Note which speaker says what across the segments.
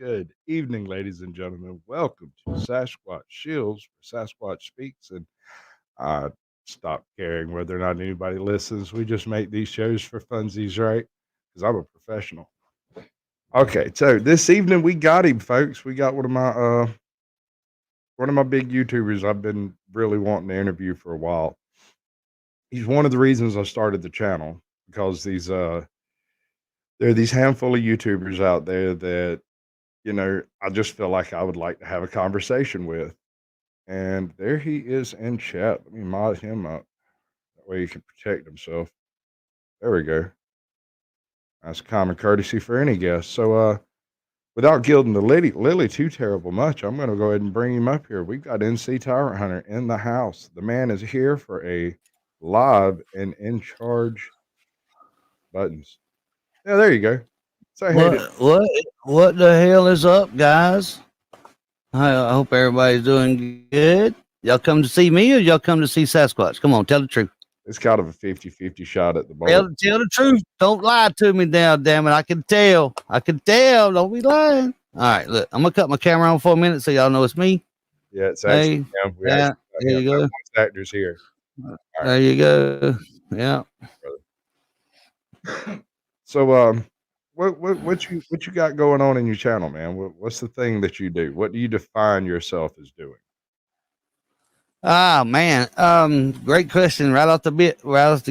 Speaker 1: Good evening, ladies and gentlemen. Welcome to Sasquatch Shills, where Sasquatch speaks, and I stopped caring whether or not anybody listens. We just make these shows for funsies, right? Because I'm a professional. Okay, so this evening we got him, folks. We got one of my big YouTubers I've been really wanting to interview for a while. He's one of the reasons I started the channel because there are these handful of YouTubers out there that I just feel like I would like to have a conversation with. And there he is in chat. Let me mod him up. That way he can protect himself. There we go. That's common courtesy for any guest. So without gilding the lily too terrible much, I'm gonna go ahead and bring him up here. We've got NC Tyrant Hunter in the house. The man is here for a live and in charge buttons. Yeah, there you go. Say hey to
Speaker 2: What the hell is up, guys? I hope everybody's doing good. Y'all come to see me or y'all come to see Sasquatch? Come on, tell the truth.
Speaker 1: it's kind of a 50-50 shot at the moment.
Speaker 2: Tell the truth. Don't lie to me now, damn it. I can tell. Don't be lying. All right, look, I'm gonna cut my camera on for a minute so y'all know it's me.
Speaker 1: Yeah, it's actually him.
Speaker 2: There you go.
Speaker 1: Actors here.
Speaker 2: There you go. Yeah.
Speaker 1: So what you got going on in your channel, man? What's the thing that you do? What do you define yourself as doing?
Speaker 2: Ah, man. Great question right off the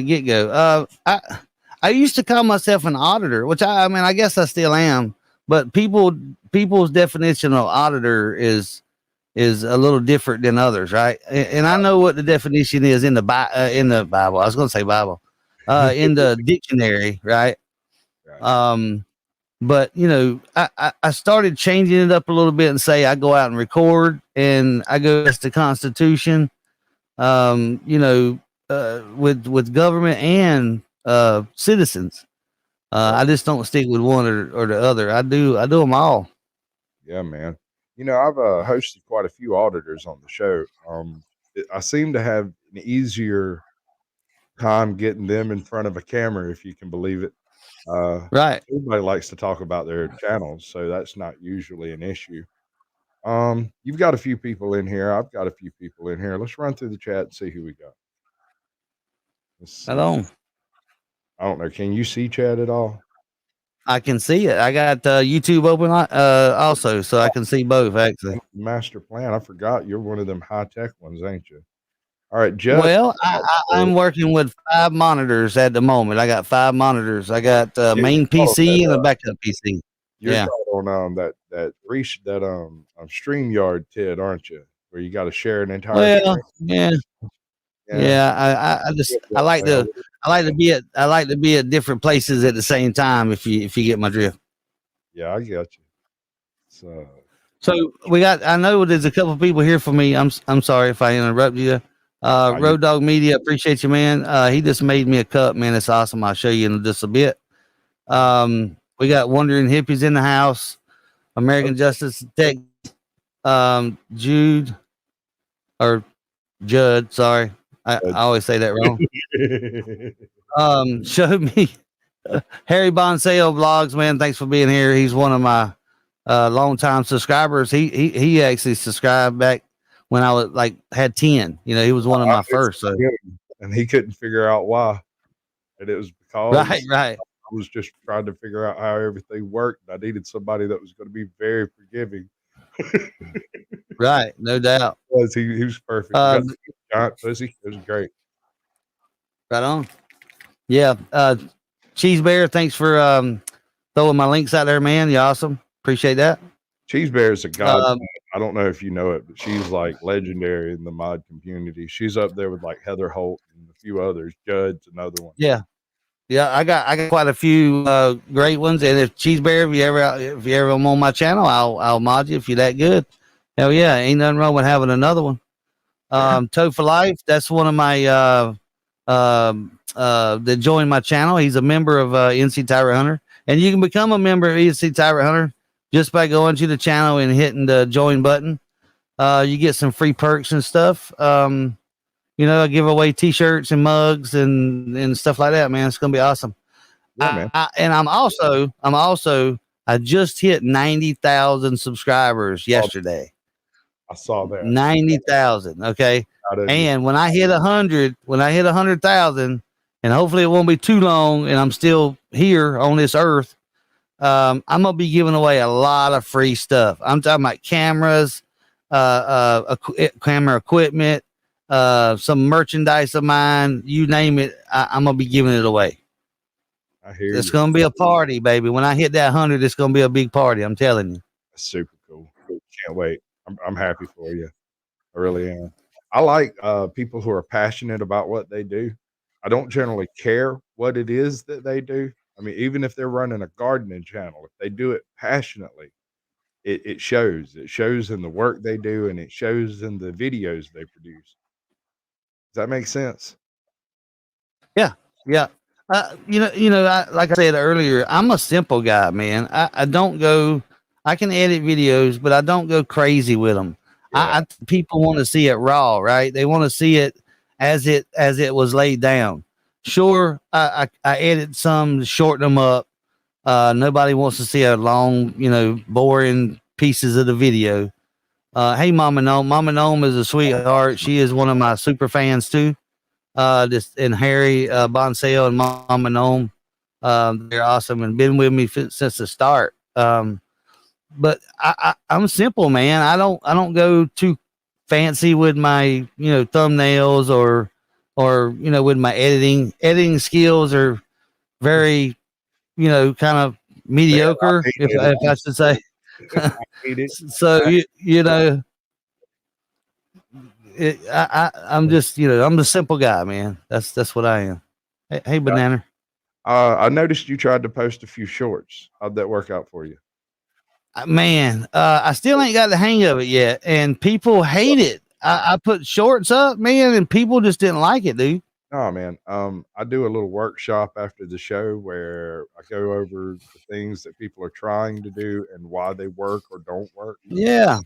Speaker 2: get go. I used to call myself an auditor, which I guess I still am, but people's definition of auditor is a little different than others, right? And I know what the definition is in the Bible. I was going to say Bible, in the dictionary, right? But I started changing it up a little bit and say I go out and record and I go against the Constitution, with government and citizens. I just don't stick with one or the other. I do them all.
Speaker 1: Yeah, man. I've hosted quite a few auditors on the show. I seem to have an easier time getting them in front of a camera, if you can believe it.
Speaker 2: Right.
Speaker 1: Everybody likes to talk about their channels, so that's not usually an issue. You've got a few people in here. I've got a few people in here. Let's run through the chat and see who we got.
Speaker 2: Hello.
Speaker 1: I don't know. Can you see chat at all?
Speaker 2: I can see it. I got YouTube open also, so I can see both actually.
Speaker 1: Master plan. I forgot you're one of them high tech ones, ain't you? All right, Jeff.
Speaker 2: Well, I'm working with 5 monitors at the moment. I got 5 monitors. I got main PC and a backup PC.
Speaker 1: You're on that StreamYard TID, aren't you? Where you got to share an entire.
Speaker 2: Well, yeah. I like to be at different places at the same time. If you get my drift.
Speaker 1: Yeah, I get you.
Speaker 2: So we got. I know there's a couple people here for me. I'm sorry if I interrupt you. Road Dog Media, appreciate you, man. He just made me a cup, man. It's awesome. I'll show you in just a bit. We got Wandering Hippies in the house. American Justice Tech. Judd. Sorry. I always say that wrong. Show me Harry Bonsale Vlogs, man. Thanks for being here. He's one of my longtime subscribers. He actually subscribed back when I was had 10. He was one of my first. So.
Speaker 1: And he couldn't figure out why. And it was because
Speaker 2: right.
Speaker 1: I was just trying to figure out how everything worked. I needed somebody that was going to be very forgiving.
Speaker 2: Right, no doubt.
Speaker 1: He was perfect. Giant pussy. It was great.
Speaker 2: Right on. Yeah. Cheese Bear, thanks for throwing my links out there, man. You awesome. Appreciate that.
Speaker 1: Cheese Bear is a god. I don't know if you know it, but she's like legendary in the mod community. She's up there with like Heather Holt and a few others. Judd's another one.
Speaker 2: Yeah. I got quite a feue great ones. And if Cheese Bear, if you ever on my channel, I'll mod you if you're that good. Hell yeah, ain't nothing wrong with having another one. Toad for Life, that's one of my that joined my channel. He's a member of NC Tyrant Hunter, and you can become a member of NC Tyrant Hunter just by going to the channel and hitting the join button. You get some free perks and stuff. I give away t-shirts and mugs and stuff like that, man. It's gonna be awesome.
Speaker 1: Yeah, man.
Speaker 2: And I'm also I just hit 90,000 subscribers yesterday.
Speaker 1: I saw that.
Speaker 2: 90,000. Okay.
Speaker 1: Out of you.
Speaker 2: And when I hit 100,000, and hopefully it won't be too long, and I'm still here on this earth, I'm gonna be giving away a lot of free stuff. I'm talking about cameras, camera equipment, some merchandise of mine, you name it. I'm gonna be giving it away.
Speaker 1: I hear
Speaker 2: It's
Speaker 1: you.
Speaker 2: gonna be a party, baby. When I hit that 100, it's gonna be a big party. I'm telling you.
Speaker 1: That's super cool. Can't wait. I'm happy for you. I really am. I like people who are passionate about what they do. I don't generally care what it is that they do. I mean, even if they're running a gardening channel, if they do it passionately, it shows. It shows in the work they do, and it shows in the videos they produce. Does that make sense?
Speaker 2: Yeah, yeah. Like I said earlier, I'm a simple guy, man. I don't go. I can edit videos, but I don't go crazy with them.
Speaker 1: Yeah.
Speaker 2: People want to see it raw, right? They want to see it as it was laid down. Sure, I edit some to shorten them up. Nobody wants to see a long, boring pieces of the video. Hey, Mama Gnome. Mama Gnome is a sweetheart. She is one of my super fans too. This and Harry Bonsell and Mama Gnome. They're awesome and been with me since the start. But I'm simple, man. I don't go too fancy with my thumbnails or with my editing. Editing skills are very kind of mediocre, if I should say.
Speaker 1: I hate it.
Speaker 2: So I'm just I'm the simple guy, man. That's what I am. Hey, Banana.
Speaker 1: I noticed you tried to post a few shorts. How'd that work out for you?
Speaker 2: Man, I still ain't got the hang of it yet, and people hate it. I put shorts up, man, and people just didn't like it, dude.
Speaker 1: Oh man, I do a little workshop after the show where I go over the things that people are trying to do and why they work or don't work.
Speaker 2: Yeah,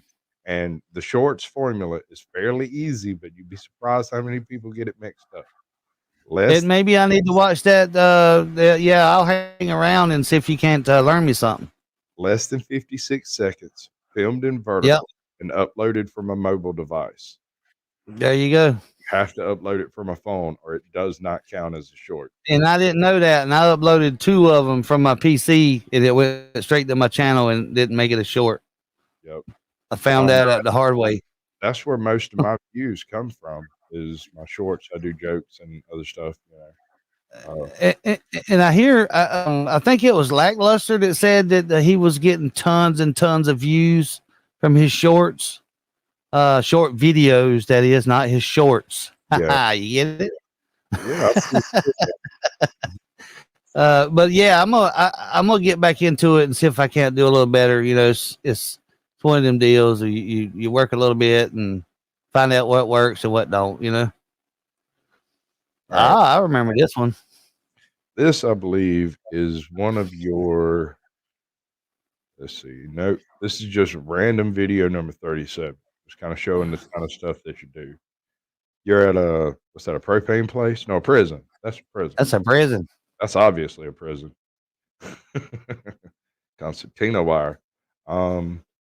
Speaker 1: And the shorts formula is fairly easy, but you'd be surprised how many people get it mixed up. Less
Speaker 2: and maybe I need to watch that. Yeah, I'll hang around and see if you can't learn me something.
Speaker 1: less than 56 seconds, filmed in
Speaker 2: Yep,
Speaker 1: vertical and uploaded from a mobile device.
Speaker 2: there you go.
Speaker 1: You have to upload it from a phone or it does not count as a short.
Speaker 2: And I didn't know that, and I uploaded 2 of them from my PC, and it went straight to my channel and didn't make it a short.
Speaker 1: Yep.
Speaker 2: I found that out the hard way.
Speaker 1: That's where most of my views come from is my shorts. I do jokes and other stuff.
Speaker 2: And I hear, I think it was Lackluster that said that he was getting tons and tons of views from his shorts, short videos. That is, not his shorts.
Speaker 1: Yeah.
Speaker 2: You get it?
Speaker 1: Yeah.
Speaker 2: But yeah, I'm gonna get back into it and see if I can't do a little better. It's one of them deals. You work a little bit and find out what works and what don't. I remember this one.
Speaker 1: This, I believe, is one of your. Let's see. No, this is just random video number 37. Just kind of showing the kind of stuff that you do. You're at what's that, a propane place? No, a prison. That's a prison.
Speaker 2: That's a prison.
Speaker 1: That's obviously a prison. Concertina wire.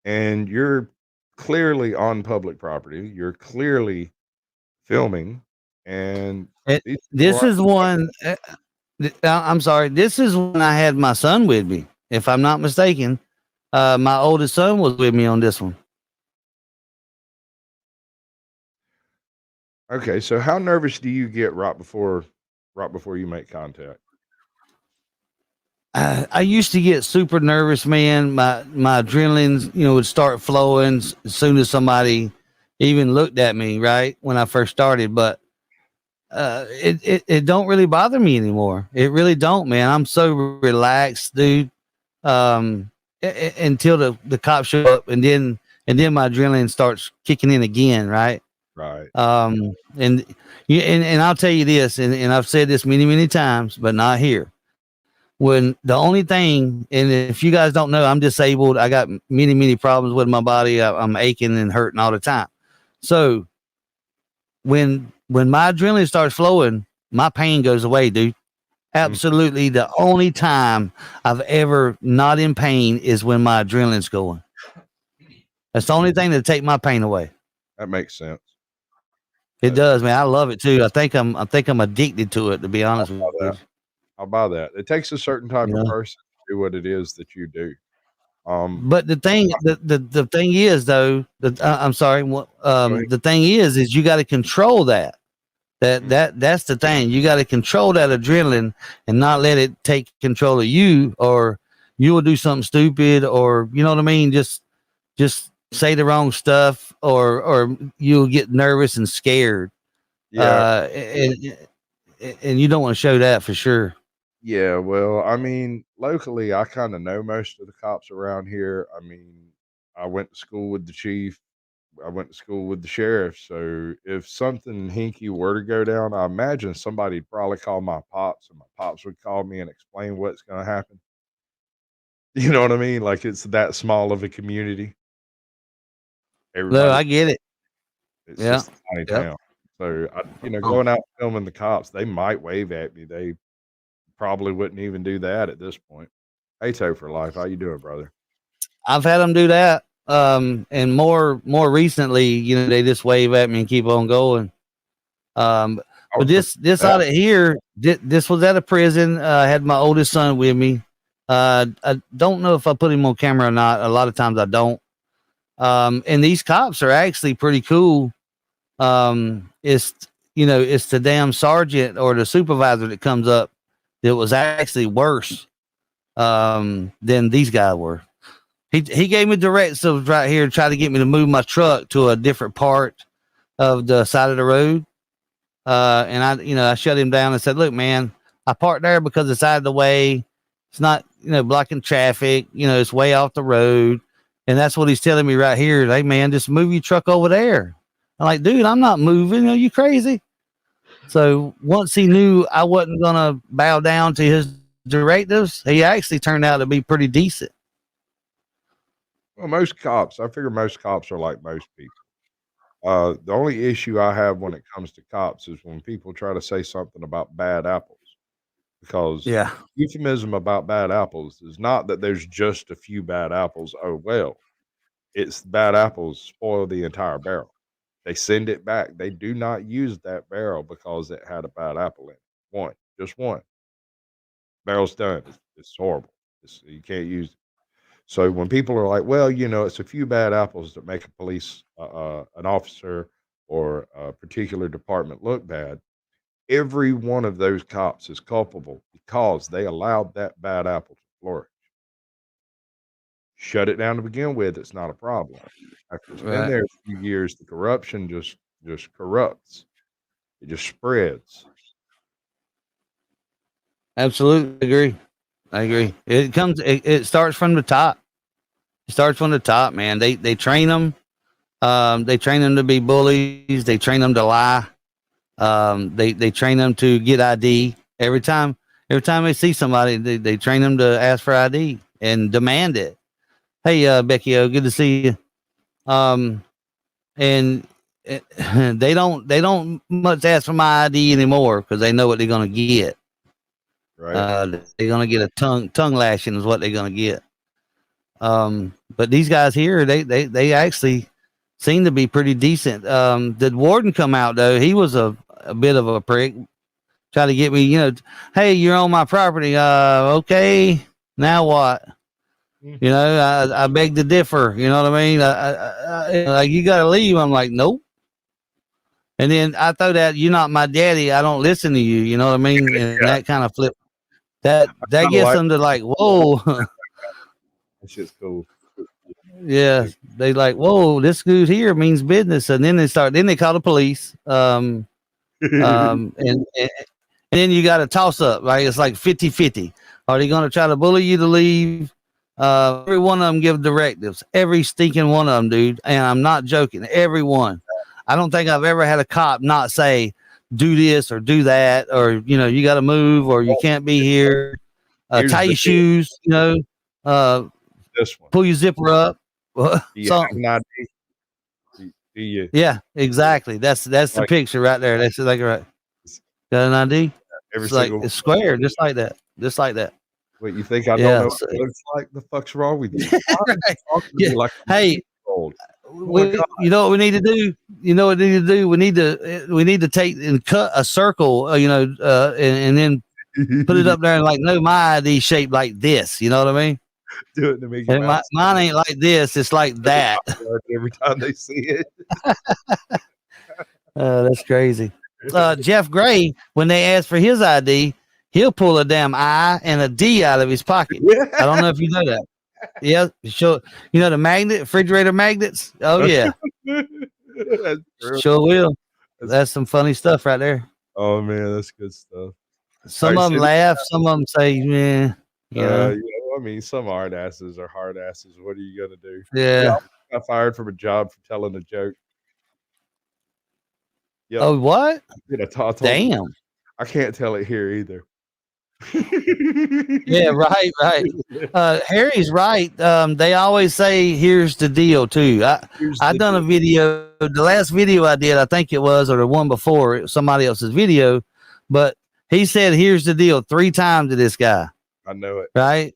Speaker 1: And you're clearly on public property. You're clearly filming. And
Speaker 2: This is one. I'm sorry. This is when I had my son with me, if I'm not mistaken. My oldest son was with me on this one.
Speaker 1: Okay, so how nervous do you get right before you make contact?
Speaker 2: I used to get super nervous, man. My adrenaline, would start flowing as soon as somebody even looked at me, right when I first started. But it don't really bother me anymore. It really don't, man. I'm so relaxed, dude. Until the cops show up, and then my adrenaline starts kicking in again, right?
Speaker 1: Right.
Speaker 2: And I'll tell you this, and I've said this many times, but not here. When the only thing, and if you guys don't know, I'm disabled. I got many problems with my body. I'm aching and hurting all the time. So when my adrenaline starts flowing, my pain goes away, dude.
Speaker 1: Mm.
Speaker 2: Absolutely, the only time I've ever not in pain is when my adrenaline's going. That's the only thing that take my pain away.
Speaker 1: That makes sense.
Speaker 2: It does, man. I love it too. I think I'm addicted to it, to be
Speaker 1: I'll
Speaker 2: honest
Speaker 1: buy
Speaker 2: with
Speaker 1: that.
Speaker 2: you.
Speaker 1: I'll buy that. It takes a certain type
Speaker 2: You
Speaker 1: of
Speaker 2: know.
Speaker 1: person to do what it is that you do.
Speaker 2: But the thing is though, I'm sorry.
Speaker 1: Go ahead.
Speaker 2: The thing is you got to control that.
Speaker 1: Mm.
Speaker 2: That's the thing. You got to control that adrenaline and not let it take control of you, or you will do something stupid, or you know what I mean. Just say the wrong stuff, or you'll get nervous and scared.
Speaker 1: Yeah,
Speaker 2: And you don't want to show that for sure.
Speaker 1: yeah. Well, I mean, locally, I kind of know most of the cops around here. I mean, I went to school with the chief. I went to school with the sheriff. So if something hinky were to go down, I imagine somebody'd probably call my pops, and my pops would call me and explain what's going to happen. You know what I mean? Like it's that small of a community.
Speaker 2: No,
Speaker 1: Everybody,
Speaker 2: I get it.
Speaker 1: it's
Speaker 2: Yeah.
Speaker 1: just a tiny
Speaker 2: Yep.
Speaker 1: town. So
Speaker 2: Oh,
Speaker 1: going out filming the cops, they might wave at me. They probably wouldn't even do that at this point. Hey, Toe for life. How you doing, brother?
Speaker 2: I've had them do that. And more recently, they just wave at me and keep on going. Um,
Speaker 1: I
Speaker 2: but
Speaker 1: would prefer
Speaker 2: this
Speaker 1: that.
Speaker 2: out of here, this was at a prison. I had my oldest son with me. I don't know if I put him on camera or not. A lot of times I don't. And these cops are actually pretty cool. It's the damn sergeant or the supervisor that comes up that was actually worse than these guys were. He gave me directives right here to try to get me to move my truck to a different part of the side of the road. And I shut him down and said, "Look, man, I parked there because it's out of the way. It's not, blocking traffic. It's way off the road." And that's what he's telling me right here. Hey, man, just move your truck over there. I'm like, dude, I'm not moving. Are you crazy? So once he knew I wasn't gonna bow down to his directives, he actually turned out to be pretty decent.
Speaker 1: Well, I figure most cops are like most people. The only issue I have when it comes to cops is when people try to say something about bad apples, because
Speaker 2: Yeah.
Speaker 1: euphemism about bad apples is not that there's just a few bad apples. Oh well, it's bad apples spoil the entire barrel. They send it back. They do not use that barrel because it had a bad apple in it. One, just one. Barrel's done. It's horrible. You can't use it. So when people are like, "Well, it's a few bad apples that make a an officer or a particular department look bad," every one of those cops is culpable because they allowed that bad apple to flourish. Shut it down to begin with, it's not a problem. After it's been
Speaker 2: Right.
Speaker 1: there a few years, the corruption just corrupts. It just spreads.
Speaker 2: Absolutely agree. I agree. It starts from the top. It starts from the top, man. They train them. They train them to be bullies. They train them to lie. They train them to get ID every time they see somebody. They train them to ask for ID and demand it. Hey, Becky, good to see you. Um, and they don't much ask for my ID anymore because they know what they're gonna get.
Speaker 1: Right?
Speaker 2: They're gonna get a tongue lashing is what they're gonna get. But these guys here, they actually seem to be pretty decent. The warden come out though. He was a bit of a prick. Try to get me, hey, you're on my property. Okay, now what?
Speaker 1: Mm.
Speaker 2: I beg to differ. You know what I mean? Like you got to leave. I'm like, nope. And then I throw that, you're not my daddy. I don't listen to you. You know what I mean? And
Speaker 1: Yeah,
Speaker 2: that kind of flip that
Speaker 1: kinda
Speaker 2: gets
Speaker 1: like
Speaker 2: them to like, whoa.
Speaker 1: that shit's cool.
Speaker 2: Yeah, they like, whoa, this dude here means business, and then they call the police. And then you got a toss up, right? It's like 50-50. Are they going to try to bully you to leave? Every one of them give directives. Every stinking one of them, dude. And I'm not joking. Every one. I don't think I've ever had a cop not say, do this or do that, or you got to move, or you
Speaker 1: Well,
Speaker 2: can't be here.
Speaker 1: here's
Speaker 2: Tie
Speaker 1: the
Speaker 2: your
Speaker 1: deal,
Speaker 2: shoes. Uh,
Speaker 1: this one.
Speaker 2: pull your zipper up.
Speaker 1: Do you have
Speaker 2: Something.
Speaker 1: an ID? Do you
Speaker 2: Yeah, exactly. That's the
Speaker 1: like
Speaker 2: picture right there. That's like right.
Speaker 1: s
Speaker 2: Got an ID?
Speaker 1: Every
Speaker 2: It's like
Speaker 1: single.
Speaker 2: it's square, just like that, just like that.
Speaker 1: Wait, you think I don't
Speaker 2: Yeah.
Speaker 1: know
Speaker 2: So,
Speaker 1: what it looks like? The fuck's wrong with you? Why are you
Speaker 2: right.
Speaker 1: talking to
Speaker 2: Yeah.
Speaker 1: me like I'm
Speaker 2: Hey,
Speaker 1: old? Oh my
Speaker 2: we, you know what we need to do? You know what we need to do? We need to take and cut a circle, and then put it
Speaker 1: God.
Speaker 2: up there and like, no, my ID shaped like this. You know what I mean?
Speaker 1: Do it to Mickey
Speaker 2: And
Speaker 1: Mouse
Speaker 2: mine ain't like this. It's like that.
Speaker 1: every time they see it.
Speaker 2: That's crazy. Jeff Gray, when they ask for his ID, he'll pull a damn I and a D out of his pocket. I don't know if you know that. Yeah, sure. You know the refrigerator magnets? Oh yeah,
Speaker 1: That's true.
Speaker 2: sure will.
Speaker 1: That's,
Speaker 2: That's some funny stuff right there.
Speaker 1: oh man, that's good stuff. All
Speaker 2: Some
Speaker 1: right,
Speaker 2: of them
Speaker 1: so
Speaker 2: laugh, some of them say, "Man, you know,
Speaker 1: I mean, some hard asses are hard asses. What are you gonna do? Yeah,
Speaker 2: yeah."
Speaker 1: I got fired from a job for telling a joke. Yep.
Speaker 2: Oh, what?
Speaker 1: I told him
Speaker 2: Damn.
Speaker 1: I can't tell it here either.
Speaker 2: Yeah, right, right. Harry's right. They always say, "Here's the deal," too.
Speaker 1: Here's
Speaker 2: I
Speaker 1: the
Speaker 2: done a
Speaker 1: deal.
Speaker 2: video. The last video I did, I think it was, or the one before, it was somebody else's video, but he said, "Here's the deal" 3 times to this guy,
Speaker 1: I know it.
Speaker 2: right?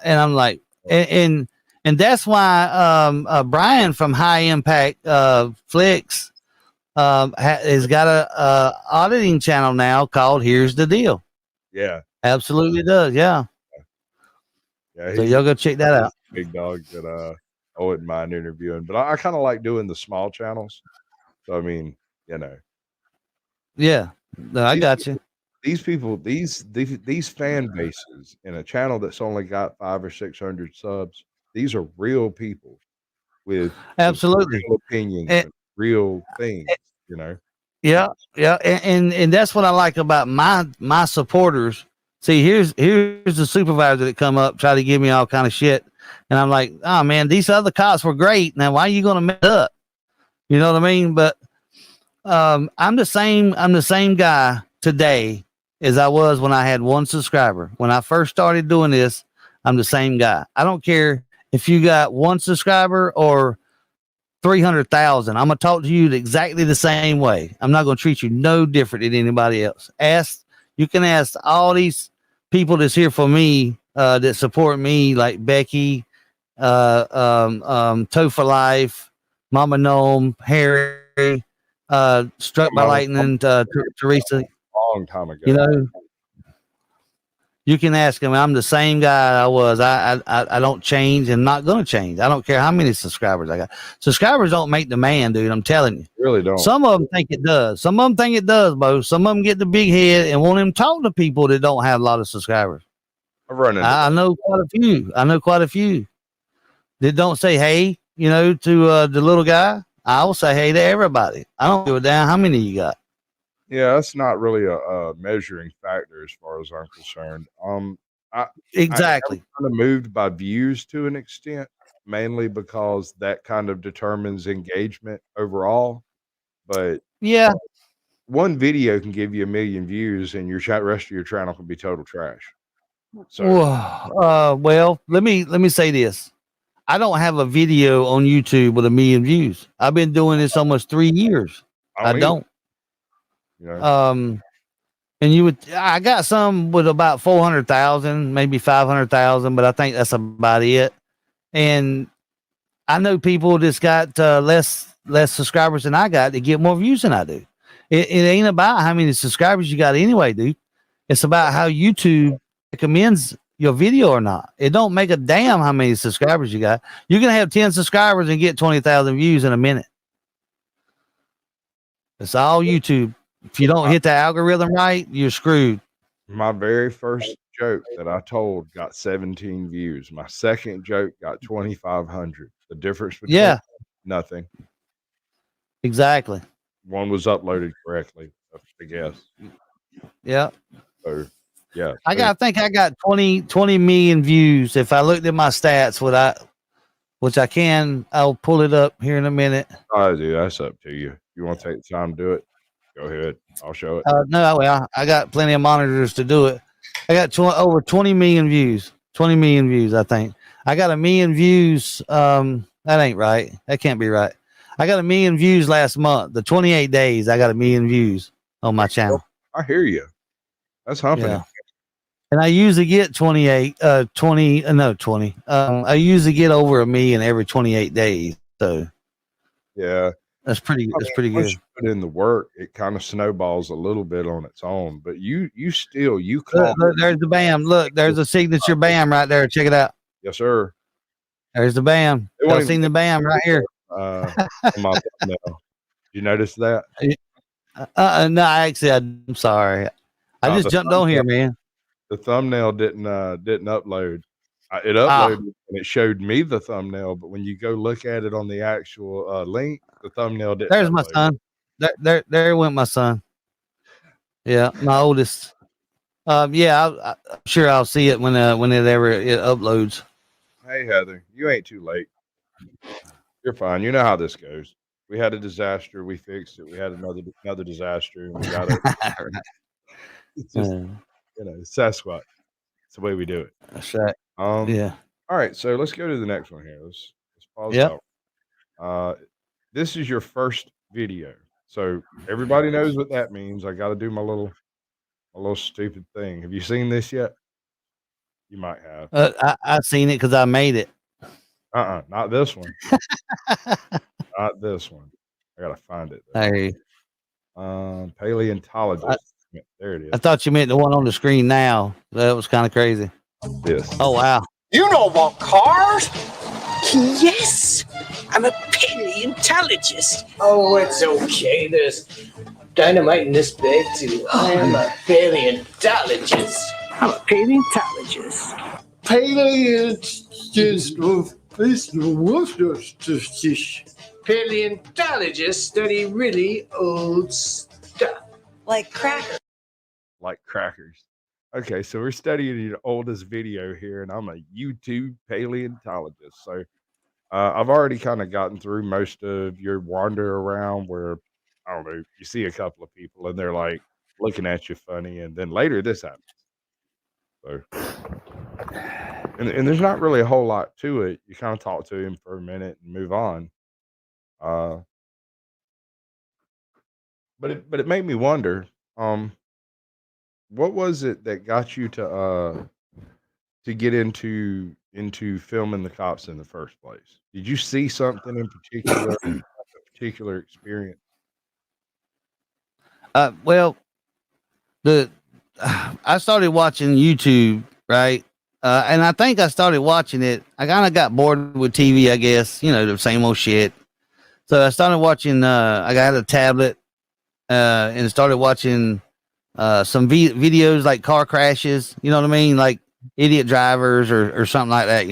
Speaker 2: And I'm like, and that's why Brian from High Impact Flicks has got a auditing channel now called "Here's the Deal."
Speaker 1: Yeah.
Speaker 2: Absolutely does, yeah.
Speaker 1: Yeah,
Speaker 2: So
Speaker 1: he's a
Speaker 2: y'all go check that out.
Speaker 1: big dog that I wouldn't mind interviewing. But I kind of like doing the small channels. So I mean, you know,
Speaker 2: Yeah, no, I
Speaker 1: these
Speaker 2: got you.
Speaker 1: these people, these fan bases in a channel that's only got 500 or 600 subs, these are real people with
Speaker 2: Absolutely.
Speaker 1: real opinions
Speaker 2: And,
Speaker 1: and real things, you know.
Speaker 2: yeah, yeah, and that's what I like about my supporters. See, here's the supervisor that come up try to give me all kind of shit, and I'm like, oh man, these other cops were great. Now why are you going to mess up? You know what I mean? But I'm the same. I'm the same guy today as I was when I had 1 subscriber. When I first started doing this, I'm the same guy. I don't care if you got 1 subscriber or 300,000. I'm gonna talk to you exactly the same way. I'm not gonna treat you no different than anybody else. You can ask all these people that's here for me, that support me, like Becky, Toe for Life, Mama Gnome, Harry, Struck by Lightning, Teresa.
Speaker 1: Long time ago.
Speaker 2: You know, you can ask him. I'm the same guy I was. I don't change and not going to change. I don't care how many subscribers I got. Subscribers don't make the man, dude. I'm telling you.
Speaker 1: Really don't.
Speaker 2: Some of them think it does. Some of them think it does, Bo. Some of them get the big head and want him to talk to people that don't have a lot of subscribers.
Speaker 1: I've run into
Speaker 2: I know quite a few. I know quite a few that don't say hey, to the little guy. I will say hey to everybody. I don't give a damn how many you got.
Speaker 1: Yeah, that's not really a measuring factor as far as I'm concerned.
Speaker 2: Exactly.
Speaker 1: I'm kind of moved by views to an extent, mainly because that kind of determines engagement overall. But
Speaker 2: yeah,
Speaker 1: one video can give you 1 million views, and your rest of your channel can be total trash. So,
Speaker 2: well, let me say this. I don't have a video on YouTube with 1 million views. I've been doing this almost 3 years. I don't.
Speaker 1: You know?
Speaker 2: And I got some with about 400,000, maybe 500,000, but I think that's about it. And I know people that's got less subscribers than I got that get more views than I do. It ain't about how many subscribers you got anyway, dude. It's about how YouTube recommends your video or not. It don't make a damn how many subscribers you got. You can have 10 subscribers and get 20,000 views in a minute. It's all YouTube. If you don't hit the algorithm right, you're screwed.
Speaker 1: My very first joke that I told got 17 views. My second joke got 2,500. The difference between nothing.
Speaker 2: Exactly.
Speaker 1: One was uploaded correctly, I guess.
Speaker 2: Yeah.
Speaker 1: So, yeah.
Speaker 2: I think I got 20 million views. If I looked at my stats, which I can, I'll pull it up here in a minute.
Speaker 1: Oh, dude, that's up to you. You want to take the time to do it? Go ahead. I'll show it.
Speaker 2: No, well, I got plenty of monitors to do it. I got over 20 million views. 20 million views, I think. I got 1 million views. That ain't right. That can't be right. I got 1 million views last month. The 28 days, I got 1 million views on my channel.
Speaker 1: I hear you. That's humping
Speaker 2: Yeah.
Speaker 1: it.
Speaker 2: And I usually get 20. I usually get over 1 million every 28 days. So
Speaker 1: Yeah.
Speaker 2: that's pretty
Speaker 1: Once
Speaker 2: good.
Speaker 1: you put in the work, it kind of snowballs a little bit on its own. But you call.
Speaker 2: Look, there's the BAM. Look, there's a signature BAM right there. Check it out.
Speaker 1: Yes, sir.
Speaker 2: There's the BAM.
Speaker 1: It
Speaker 2: Y'all
Speaker 1: won't even
Speaker 2: seen the BAM right here?
Speaker 1: on my thumbnail. You notice that?
Speaker 2: No, actually, I'm sorry. I
Speaker 1: Uh,
Speaker 2: just
Speaker 1: the
Speaker 2: jumped on
Speaker 1: thumbnail
Speaker 2: here, man.
Speaker 1: the thumbnail didn't upload. It
Speaker 2: Ah,
Speaker 1: uploaded and it showed me the thumbnail, but when you go look at it on the actual link, the thumbnail didn't
Speaker 2: there's my
Speaker 1: upload.
Speaker 2: son. There went my son. Yeah, my oldest. Yeah, I'm sure I'll see it when it uploads.
Speaker 1: Hey Heather, you ain't too late. You're fine. You know how this goes. We had a disaster, we fixed it. We had another disaster, and we got it. It's just
Speaker 2: Uh,
Speaker 1: Sasquatch. It's the way we do it.
Speaker 2: that's right.
Speaker 1: Um,
Speaker 2: Yeah.
Speaker 1: all right, so let's go to the next one here. Let's pause
Speaker 2: Yep.
Speaker 1: that one. This is your first video, so everybody knows what that means. I got to do my little stupid thing. Have you seen this yet? You might have.
Speaker 2: I seen it because I made it.
Speaker 1: Not this one. Not this one. I gotta find it though.
Speaker 2: Hey,
Speaker 1: Paleontologist. Yeah, there it
Speaker 2: I
Speaker 1: is.
Speaker 2: thought you meant the one on the screen now. That was kind of crazy.
Speaker 1: This.
Speaker 2: Oh wow.
Speaker 3: You know about cars? Yes, I'm a paleontologist. Oh, it's okay. There's dynamite in this bag too. I'm a paleontologist. I'm a paleontologist. Paleontologists study really old stuff.
Speaker 4: Like crackers.
Speaker 1: Like crackers. Okay, so we're studying the oldest video here, and I'm a YouTube paleontologist. So I've already kind of gotten through most of your wander around where, I don't know, you see a couple of people and they're like looking at you funny, and then later this happens. So, and there's not really a whole lot to it. You kind of talk to him for a minute and move on. Uh, but it made me wonder, what was it that got you to get into filming the cops in the first place? Did you see something in particular, a particular experience?
Speaker 2: Well, the I started watching YouTube, right? And I think I started watching it. I kind of got bored with TV, I guess. The same old shit. So I started watching. I got a tablet and started watching some videos like car crashes. You know what I mean? Like idiot drivers or something like that.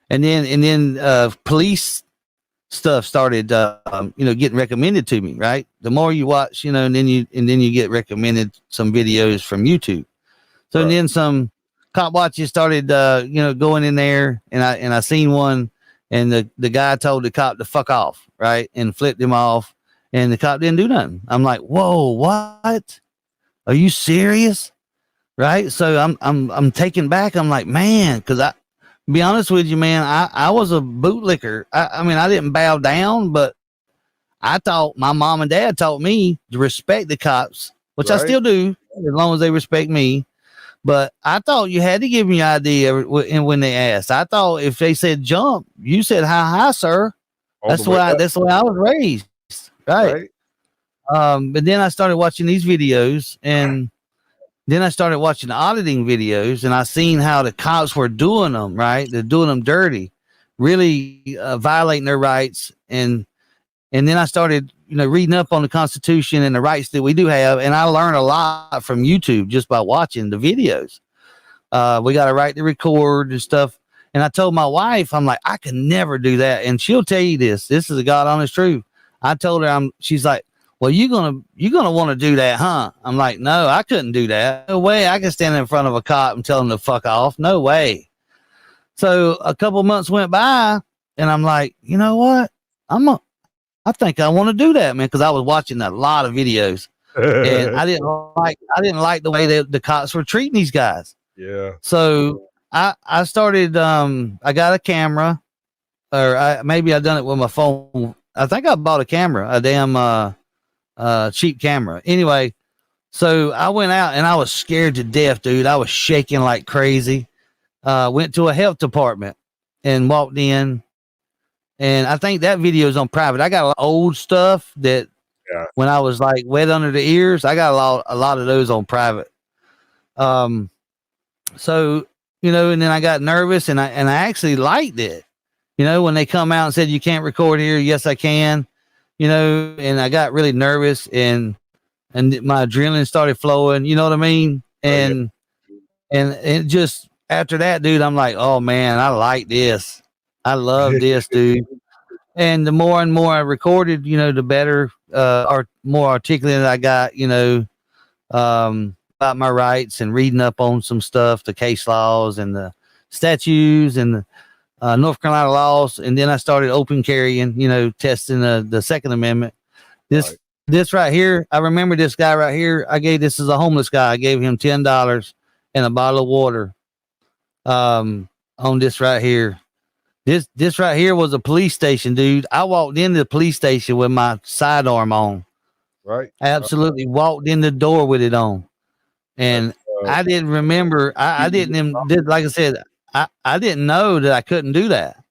Speaker 2: And then police stuff started getting recommended to me, right? The more you watch, and then you get recommended some videos from YouTube. So
Speaker 1: Right.
Speaker 2: then some cop watches started going in there, and I seen one, and the guy told the cop to fuck off, right? And flipped him off, and the cop didn't do nothing. I'm like, whoa, what? Are you serious? Right? So I'm taken back. I'm like, man, because be honest with you, man, I was a bootlicker. I mean, I didn't bow down, but I thought my mom and dad taught me to respect the cops, which I
Speaker 1: Right.
Speaker 2: still do, as long as they respect me. But I thought you had to give me idea when they asked. I thought if they said jump, you said hi, sir.
Speaker 1: All
Speaker 2: That's
Speaker 1: the way up,
Speaker 2: that's the way I was raised, right?
Speaker 1: right?
Speaker 2: But then I started watching these videos, and then I started watching the auditing videos, and I seen how the cops were doing them, right? They're doing them dirty, really violating their rights. And then I started, reading up on the Constitution and the rights that we do have. And I learned a lot from YouTube just by watching the videos. We got a right to record and stuff. And I told my wife, I'm like, I can never do that. And she'll tell you this. This is the God honest truth. I told her, she's like, well, you're gonna want to do that, huh? I'm like, no, I couldn't do that. No way I can stand in front of a cop and tell him to fuck off. No way. So a couple months went by, and I'm like, you know what? I think I want to do that, man, because I was watching a lot of videos, and I didn't like the way that the cops were treating these guys.
Speaker 1: Yeah.
Speaker 2: So I started. I got a camera, or maybe I done it with my phone. I think I bought a camera, a damn cheap camera. Anyway, So I went out and I was scared to death, dude. I was shaking like crazy. Went to a health department and walked in, and I think that video is on private. I got a lot of old stuff that
Speaker 1: Yeah.
Speaker 2: when I was like wet under the ears, I got a lot of those on private. So, you know, and then I got nervous and I actually liked it. You know, when they come out and said, you can't record here. Yes, I can, you know, and I got really nervous and my adrenaline started flowing, you know what I mean? And, and it just, after that, dude, I'm like, oh man, I like this. I love this, dude. And the more and more I recorded, you know, the better, or more articulate I got, you know, about my rights and reading up on some stuff, the case laws and the statutes and the North Carolina laws. And then I started open carrying, you know, testing the Second Amendment. This right here, I remember this guy right here. This is a homeless guy. I gave him $10 and a bottle of water on this right here. This right here was a police station, dude. I walked into the police station with my sidearm on.
Speaker 1: Right.
Speaker 2: Absolutely walked in the door with it on. And I didn't remember. I didn't, like I said, I didn't know that I couldn't do that.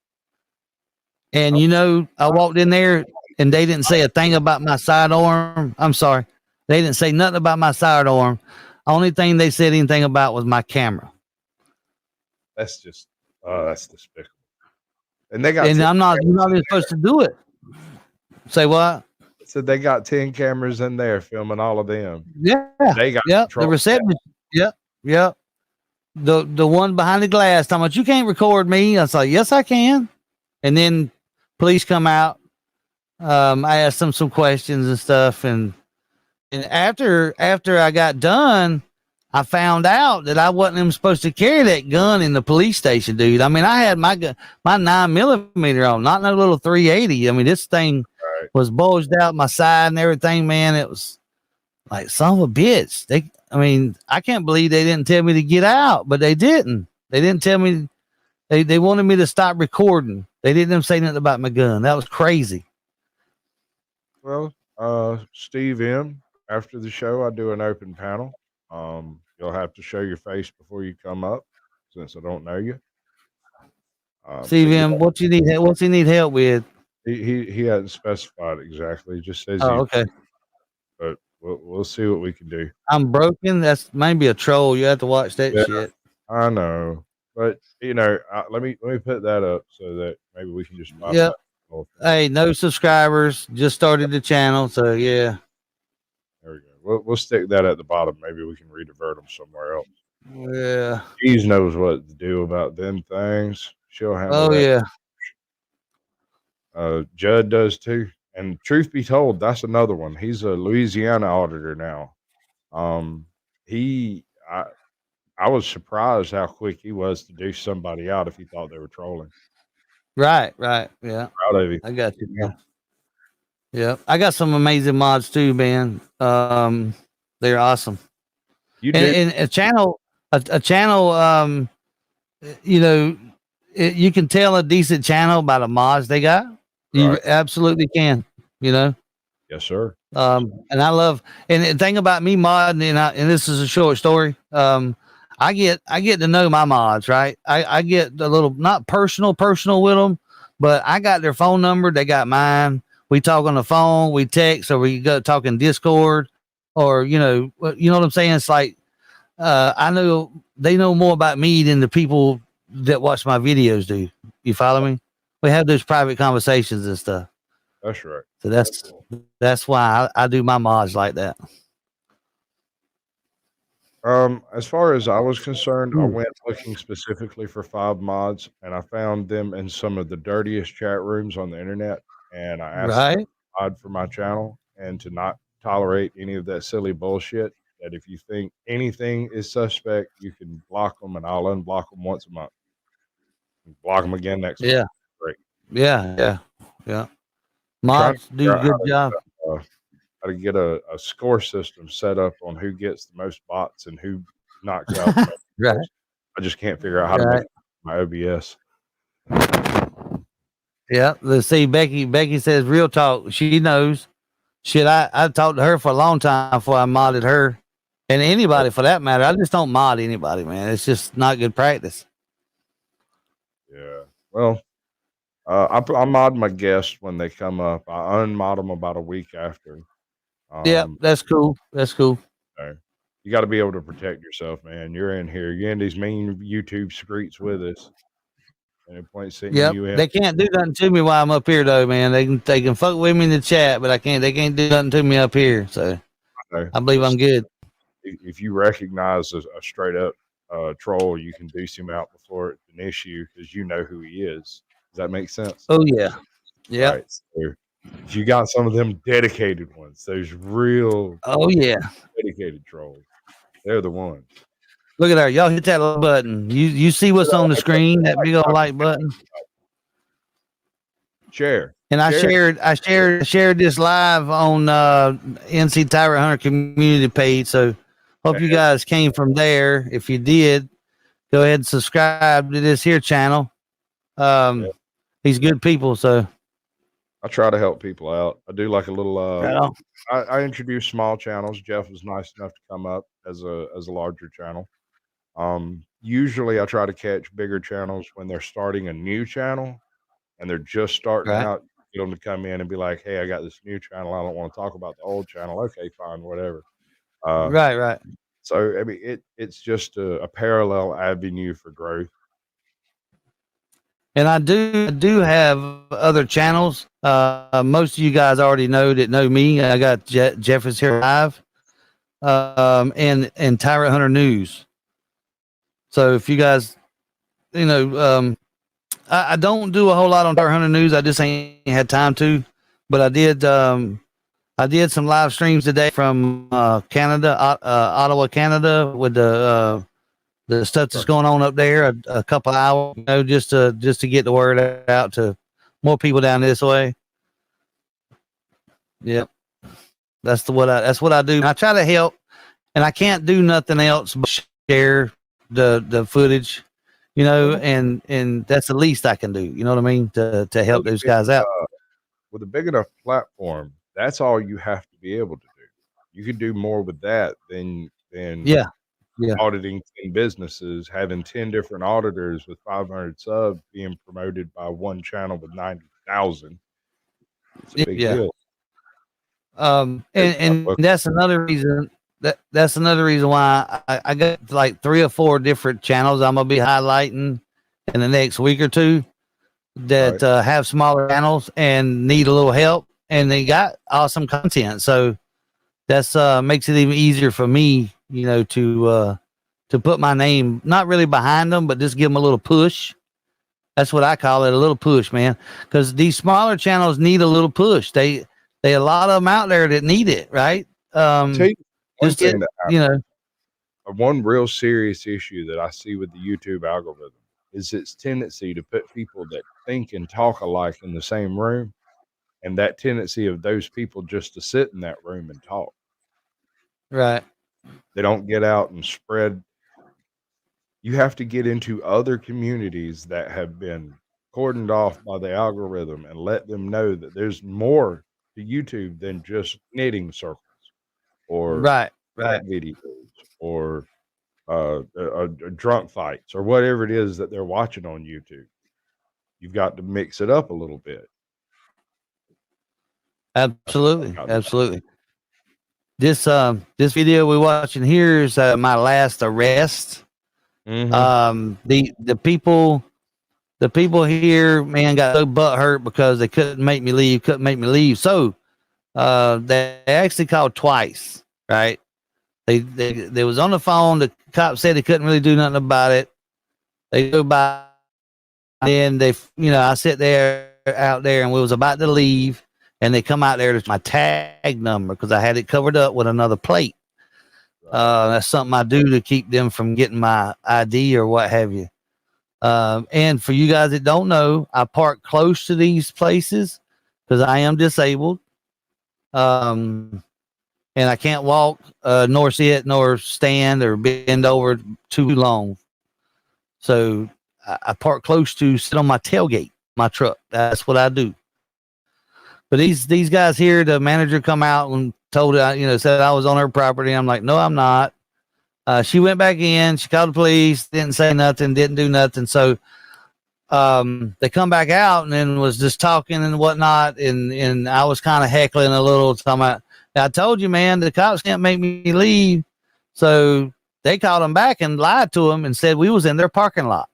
Speaker 2: And, you know, I walked in there and they didn't say a thing about my sidearm. I'm sorry. They didn't say nothing about my sidearm. Only thing they said anything about was my camera.
Speaker 1: That's just, that's despicable. And they got,
Speaker 2: and you're not even supposed to do it. Say what?
Speaker 1: So they got 10 cameras in there filming all of them.
Speaker 2: Yeah.
Speaker 1: They got
Speaker 2: the reception. Yep. The one behind the glass talking about, you can't record me. I was like, yes, I can. And then police come out. I asked them some questions and stuff. And after I got done, I found out that I wasn't even supposed to carry that gun in the police station, dude. I mean, I had my 9mm on, not no little 380. I mean, this thing was bulged out my side and everything, man. It was like, son of a bitch. I can't believe they didn't tell me to get out, but they didn't. They didn't tell me. They wanted me to stop recording. They didn't even say nothing about my gun. That was crazy.
Speaker 1: Well, Steve M., after the show, I do an open panel. You'll have to show your face before you come up, since I don't know you.
Speaker 2: Steve M., what you need? What's he need help with?
Speaker 1: He hasn't specified exactly. He just says.
Speaker 2: Oh, okay.
Speaker 1: But we'll see what we can do.
Speaker 2: I'm broken. That's maybe a troll. You have to watch that shit.
Speaker 1: I know, but you know, let me put that up so that maybe we can just.
Speaker 2: Yep. Hey, no subscribers. Just started the channel, so yeah.
Speaker 1: There we go. We'll stick that at the bottom. Maybe we can redivert them somewhere else.
Speaker 2: Yeah.
Speaker 1: Cheese knows what to do about them things. She'll handle that.
Speaker 2: Yeah.
Speaker 1: Judd does too. And truth be told, that's another one. He's a Louisiana auditor now. I was surprised how quick he was to do somebody out if he thought they were trolling.
Speaker 2: Right. Yeah. Proud of you. I got you. Yeah. I got some amazing mods too, man. They're awesome. You do. And a channel, you know, you can tell a decent channel by the mods they got. You absolutely can, you know.
Speaker 1: Yes, sir.
Speaker 2: And I love, and the thing about me modding, and this is a short story. I get to know my mods, right? I get a little, not personal with them, but I got their phone number. They got mine. We talk on the phone, we text, or we go talk in Discord, or, you know what I'm saying? It's like, I know they know more about me than the people that watch my videos do. You follow me? We have those private conversations and stuff.
Speaker 1: That's right.
Speaker 2: So that's why I do my mods like that.
Speaker 1: As far as I was concerned, I went looking specifically for 5 mods, and I found them in some of the dirtiest chat rooms on the internet. And I asked them to mod for my channel and to not tolerate any of that silly bullshit. That if you think anything is suspect, you can block them, and I'll unblock them once a month. Block them again next month. Great.
Speaker 2: Yeah. Mods do a good job.
Speaker 1: How to get a score system set up on who gets the most bots and who knocks out.
Speaker 2: Right.
Speaker 1: I just can't figure out how to make my OBS.
Speaker 2: Yeah. Let's see. Becky says real talk. She knows. Shit, I talked to her for a long time before I modded her. And anybody for that matter. I just don't mod anybody, man. It's just not good practice.
Speaker 1: Yeah. Well, I mod my guests when they come up. I unmod them about a week after.
Speaker 2: Yep, that's cool. That's cool.
Speaker 1: So you got to be able to protect yourself, man. You're in here. You're in these mean YouTube streets with us. And no point sitting
Speaker 2: Yep,
Speaker 1: you in.
Speaker 2: they can't do nothing to me while I'm up here, though, man. They can fuck with me in the chat, but they can't do nothing to me up here. So I believe I'm good.
Speaker 1: If you recognize a straight up troll, you can deuce him out before it's an issue because you know who he is. Does that make sense?
Speaker 2: Oh yeah, yeah.
Speaker 1: Right. So if you got some of them dedicated ones, those real dedicated trolls, they're the ones.
Speaker 2: Look at that. Y'all hit that little button. You see what's on the screen, that big old like button.
Speaker 1: Share.
Speaker 2: And I shared this live on NC TYRANT Hunter community page. So hope you guys came from there. If you did, go ahead and subscribe to this here channel. These good people. So
Speaker 1: I try to help people out. I do like a little I introduce small channels. Jeff was nice enough to come up as a larger channel. Usually I try to catch bigger channels when they're starting a new channel and they're just starting out. Get them to come in and be like, hey, I got this new channel. I don't want to talk about the old channel. Okay, fine, whatever.
Speaker 2: Right.
Speaker 1: So I mean it's just a parallel avenue for growth.
Speaker 2: And I do have other channels. Most of you guys already know me. I got Jeff is here live, and TYRANT Hunter News. So if you guys, I don't do a whole lot on TYRANT Hunter News. I just ain't had time to, but I did some live streams today from Canada, Ottawa, Canada, with the stuff that's going on up there. A couple hours, just to get the word out to more people down this way. Yep, that's what I do. I try to help, and I can't do nothing else but share the footage, and that's the least I can do. You know what I mean? To help those guys out.
Speaker 1: With a big enough platform, that's all you have to be able to do. You can do more with that than auditing 10 businesses, having 10 different auditors with 500 subs being promoted by one channel with 90,000. It's a big deal.
Speaker 2: And that's another reason that's another reason why I got like 3 or 4 different channels I'm gonna be highlighting in the next week or two that have smaller channels and need a little help, and they got awesome content. So that's makes it even easier for me, to put my name not really behind them, but just give them a little push. That's what I call it, a little push, man. Because these smaller channels need a little push. They a lot of them out there that need it, right?
Speaker 1: One real serious issue that I see with the YouTube algorithm is its tendency to put people that think and talk alike in the same room, and that tendency of those people just to sit in that room and talk.
Speaker 2: Right.
Speaker 1: They don't get out and spread. You have to get into other communities that have been cordoned off by the algorithm and let them know that there's more to YouTube than just knitting circles or videos or drunk fights or whatever it is that they're watching on YouTube. You've got to mix it up a little bit.
Speaker 2: Absolutely. This video we're watching here is my last arrest.
Speaker 1: Mm-hmm.
Speaker 2: The people here, man, got so butthurt because they couldn't make me leave. So they actually called twice, right? They was on the phone. The cop said they couldn't really do nothing about it. They go by, and they, I sit there out there, and we was about to leave, and they come out there to my tag number because I had it covered up with another plate. That's something I do to keep them from getting my ID or what have you. And for you guys that don't know, I park close to these places because I am disabled. And I can't walk, nor sit, nor stand, or bend over too long. So I park close to sit on my tailgate, my truck. That's what I do. But these guys here, the manager come out and told her, said I was on her property. I'm like, no, I'm not. She went back in. She called the police. Didn't say nothing. Didn't do nothing. So they come back out and then was just talking and whatnot. And I was kind of heckling a little. Talking about, I told you, man, the cops can't make me leave. So they called him back and lied to him and said we was in their parking lot.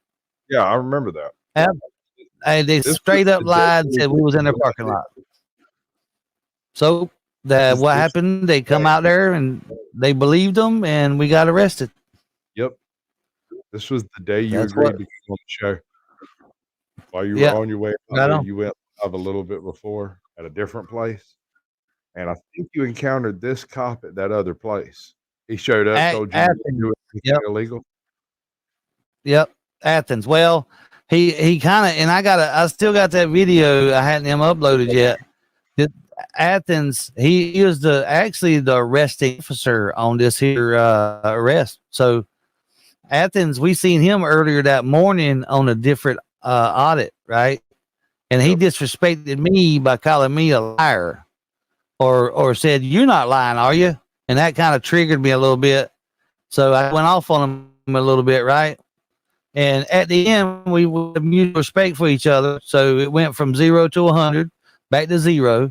Speaker 1: Yeah, I remember that.
Speaker 2: And they straight up lied and said we was in their parking lot. So what happened? They come out there and they believed them, and we got arrested.
Speaker 1: Yep. This was the day you agreed to come on the show. While you were on your way out, you went live a little bit before at a different place. And I think you encountered this cop at that other place. He showed up, told you to do anything illegal.
Speaker 2: Yep. Athens. Well, he kind of, and I still got that video. I hadn't uploaded yet. Athens, he was actually the arresting officer on this here arrest. So Athens, we seen him earlier that morning on a different audit, right? And he disrespected me by calling me a liar, or said, "You're not lying, are you?" And that kind of triggered me a little bit. So I went off on him a little bit, right? And at the end, we had mutual respect for each other. So it went from 0 to 100, back to 0.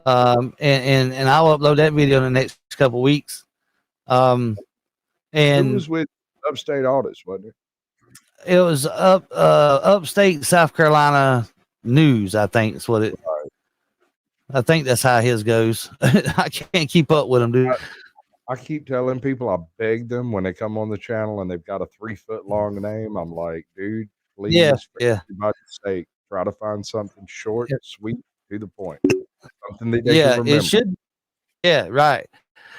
Speaker 2: And I'll upload that video in the next couple of weeks. And
Speaker 1: it was with Upstate Audits, wasn't it?
Speaker 2: It was Upstate South Carolina News, I think is what it. I think that's how his goes. I can't keep up with him, dude.
Speaker 1: I keep telling people, I beg them when they come on the channel and they've got a 3-foot long name. I'm like, dude, please, for everybody's sake, try to find something short, sweet, to the point. Something that they can remember.
Speaker 2: It should. Yeah, right.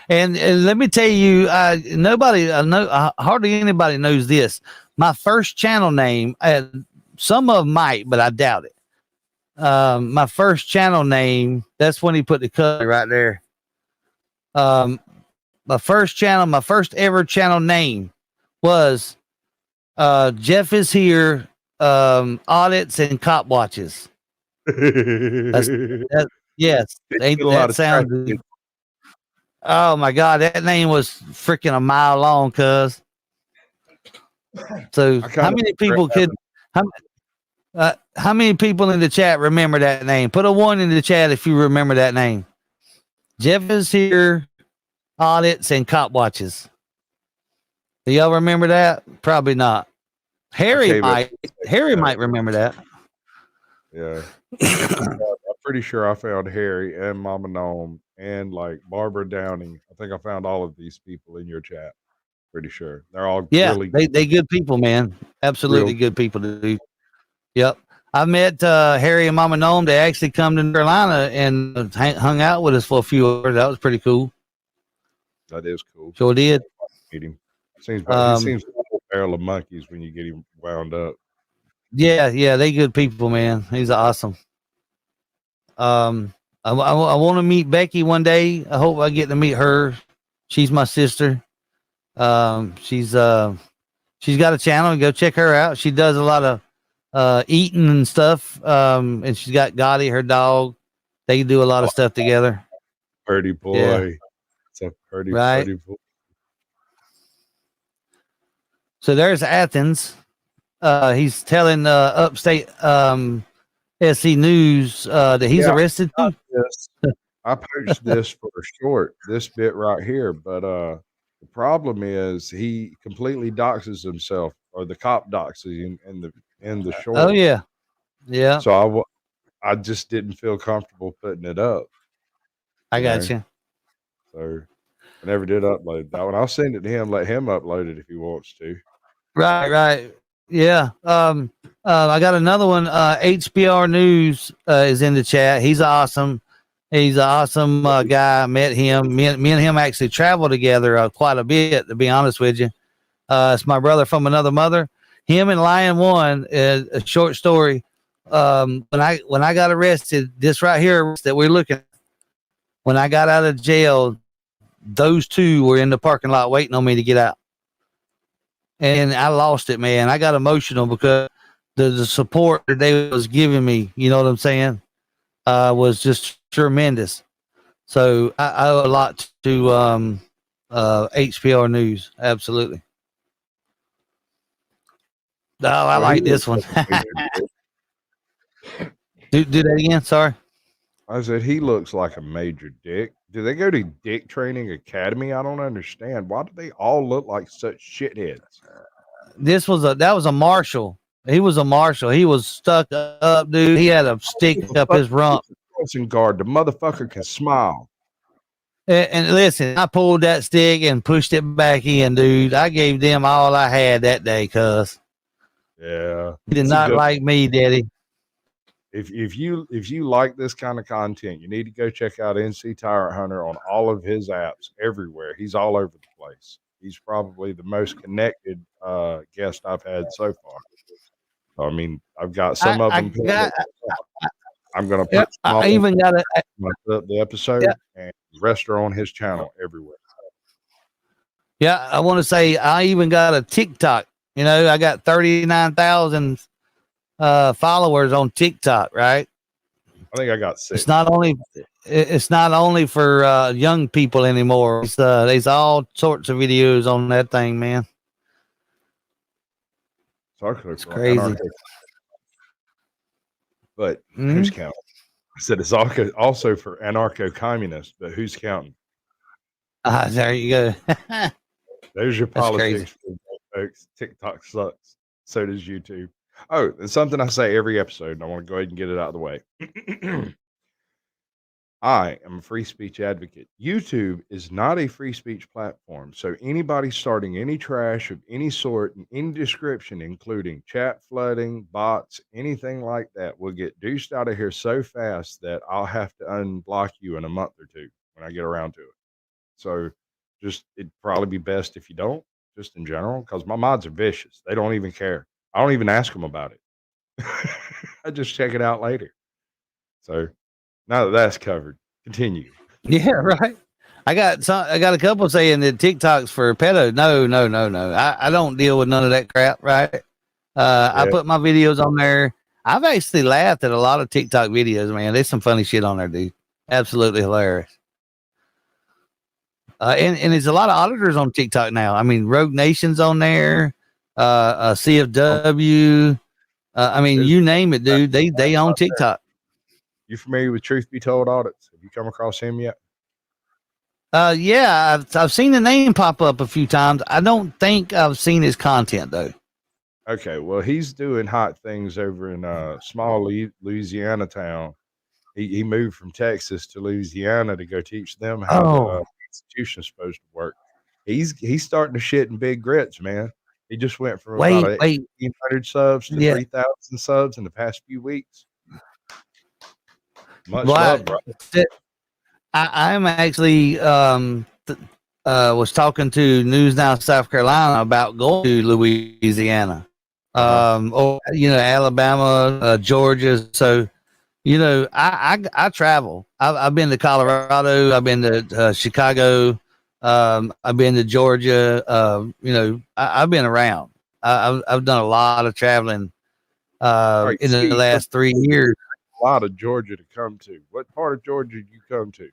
Speaker 2: And let me tell you, hardly anybody knows this. My first channel name, some of them might, but I doubt it. My first channel name, that's when he put the color right there. My first ever channel name was Jeff is Here, Audits and Cop Watches. Yes, that sounds good. Oh my God, that name was freaking a mile long, cuz. So how many people how many people in the chat remember that name? Put a 1 in the chat if you remember that name. Jeff is Here, Audits and Cop Watches. Do y'all remember that? Probably not. Harry might remember that.
Speaker 1: Yeah. I'm pretty sure I found Harry and Mama Gnome and like Barbara Downing. I think I found all of these people in your chat. Pretty sure. They're all really
Speaker 2: they good people, man. Absolutely good people to do. Yep. I met Harry and Mama Gnome. They actually come to North Carolina and hung out with us for a few hours. That was pretty cool.
Speaker 1: That is cool.
Speaker 2: Sure did.
Speaker 1: Meet him. Seems like he seems like a barrel of monkeys when you get him wound up.
Speaker 2: Yeah, they good people, man. He's awesome. I want to meet Becky one day. I hope I get to meet her. She's my sister. She's got a channel. Go check her out. She does a lot of eating and stuff. And she's got Gotti, her dog. They do a lot of stuff together.
Speaker 1: Pretty boy. Yeah. It's a pretty boy. So there's Athens. He's telling Upstate SC News that he's arrested too. I posted this for short, this bit right here, but the problem is he completely doxes himself, or the cop doxes him in the short.
Speaker 2: Oh yeah.
Speaker 1: So I just didn't feel comfortable putting it up.
Speaker 2: I got you.
Speaker 1: So I never did upload that one. I'll send it to him, let him upload it if he wants to.
Speaker 2: Right. Yeah. I got another one. HBR News is in the chat. He's awesome. He's an awesome guy. I met him. Me and him actually travel together quite a bit, to be honest with you. It's my brother from another mother. Him and Lion One is a short story. When I got arrested, this right here that we're looking at, when I got out of jail, those two were in the parking lot waiting on me to get out. And I lost it, man. I got emotional because the support that they was giving me, you know what I'm saying? was just tremendous. So I owe a lot to HPR News. Absolutely. Oh, I
Speaker 1: Well, he
Speaker 2: like
Speaker 1: looks
Speaker 2: this one.
Speaker 1: like a major dick.
Speaker 2: do that again. Sorry.
Speaker 1: I said he looks like a major dick. Do they go to Dick Training Academy? I don't understand. Why do they all look like such shitheads?
Speaker 2: That was a marshal. He was a marshal. He was stuck up, dude. He had a stick
Speaker 1: The
Speaker 2: up
Speaker 1: fuck
Speaker 2: his rump.
Speaker 1: crossing guard. The motherfucker can smile.
Speaker 2: And listen, I pulled that stick and pushed it back in, dude. I gave them all I had that day, cuz
Speaker 1: Yeah,
Speaker 2: he did
Speaker 1: it's a
Speaker 2: not
Speaker 1: good.
Speaker 2: like me, Daddy.
Speaker 1: If you like this kind of content, you need to go check out NC Tyrant Hunter on all of his apps everywhere. He's all over the place. He's probably the most connected guest I've had so far. I mean, I've got some of
Speaker 2: I
Speaker 1: them.
Speaker 2: got.
Speaker 1: I'm going to
Speaker 2: Yeah,
Speaker 1: put small
Speaker 2: I even got a.
Speaker 1: up the episode,
Speaker 2: Yeah,
Speaker 1: and the rest are on his channel everywhere.
Speaker 2: yeah. I want to say I even got a TikTok. You know, I got 39,000 followers on TikTok. Right.
Speaker 1: I think I got 6.
Speaker 2: It's not only for young people anymore. There's all sorts of videos on that thing, man. It's crazy.
Speaker 1: But who's counting? I said it's also for anarcho-communists, but who's counting?
Speaker 2: There you go.
Speaker 1: There's your
Speaker 2: That's
Speaker 1: politics, folks. TikTok sucks. So does YouTube. Oh, it's something I say every episode, and I want to go ahead and get it out of the way. I am a free speech advocate. YouTube is not a free speech platform, so anybody starting any trash of any sort in any description, including chat flooding, bots, anything like that, will get deuced out of here so fast that I'll have to unblock you in a month or two when I get around to it. So it'd probably be best if you don't, just in general, because my mods are vicious. They don't even care. I don't even ask them about it. I just check it out later. So now that that's covered, continue.
Speaker 2: Yeah, right. I got a couple saying that TikTok's for pedo. No. I don't deal with none of that crap, right? I put my videos on there. I've actually laughed at a lot of TikTok videos, man. There's some funny shit on there, dude. Absolutely hilarious. And there's a lot of auditors on TikTok now. I mean, Rogue Nation's on there, CFW. I mean, you name it, dude. They own TikTok.
Speaker 1: You familiar with Truth Be Told Audits? Have you come across him yet?
Speaker 2: Yeah, I've seen the name pop up a few times. I don't think I've seen his content though.
Speaker 1: Okay, well, he's doing hot things over in small Louisiana town. He moved from Texas to Louisiana to go teach them how the Constitution is supposed to work. He's starting to shit in big grits, man. He just went from about 1,800 subs to 3,000 subs in the past few weeks. Much love, bro.
Speaker 2: I'm actually was talking to News Now South Carolina about going to Louisiana, or Alabama, Georgia. So, I travel. I've been to Colorado. I've been to Chicago. I've been to Georgia. I've been around. I've done a lot of traveling in the last 3 years.
Speaker 1: A lot of Georgia to come to. What part of Georgia did you come to?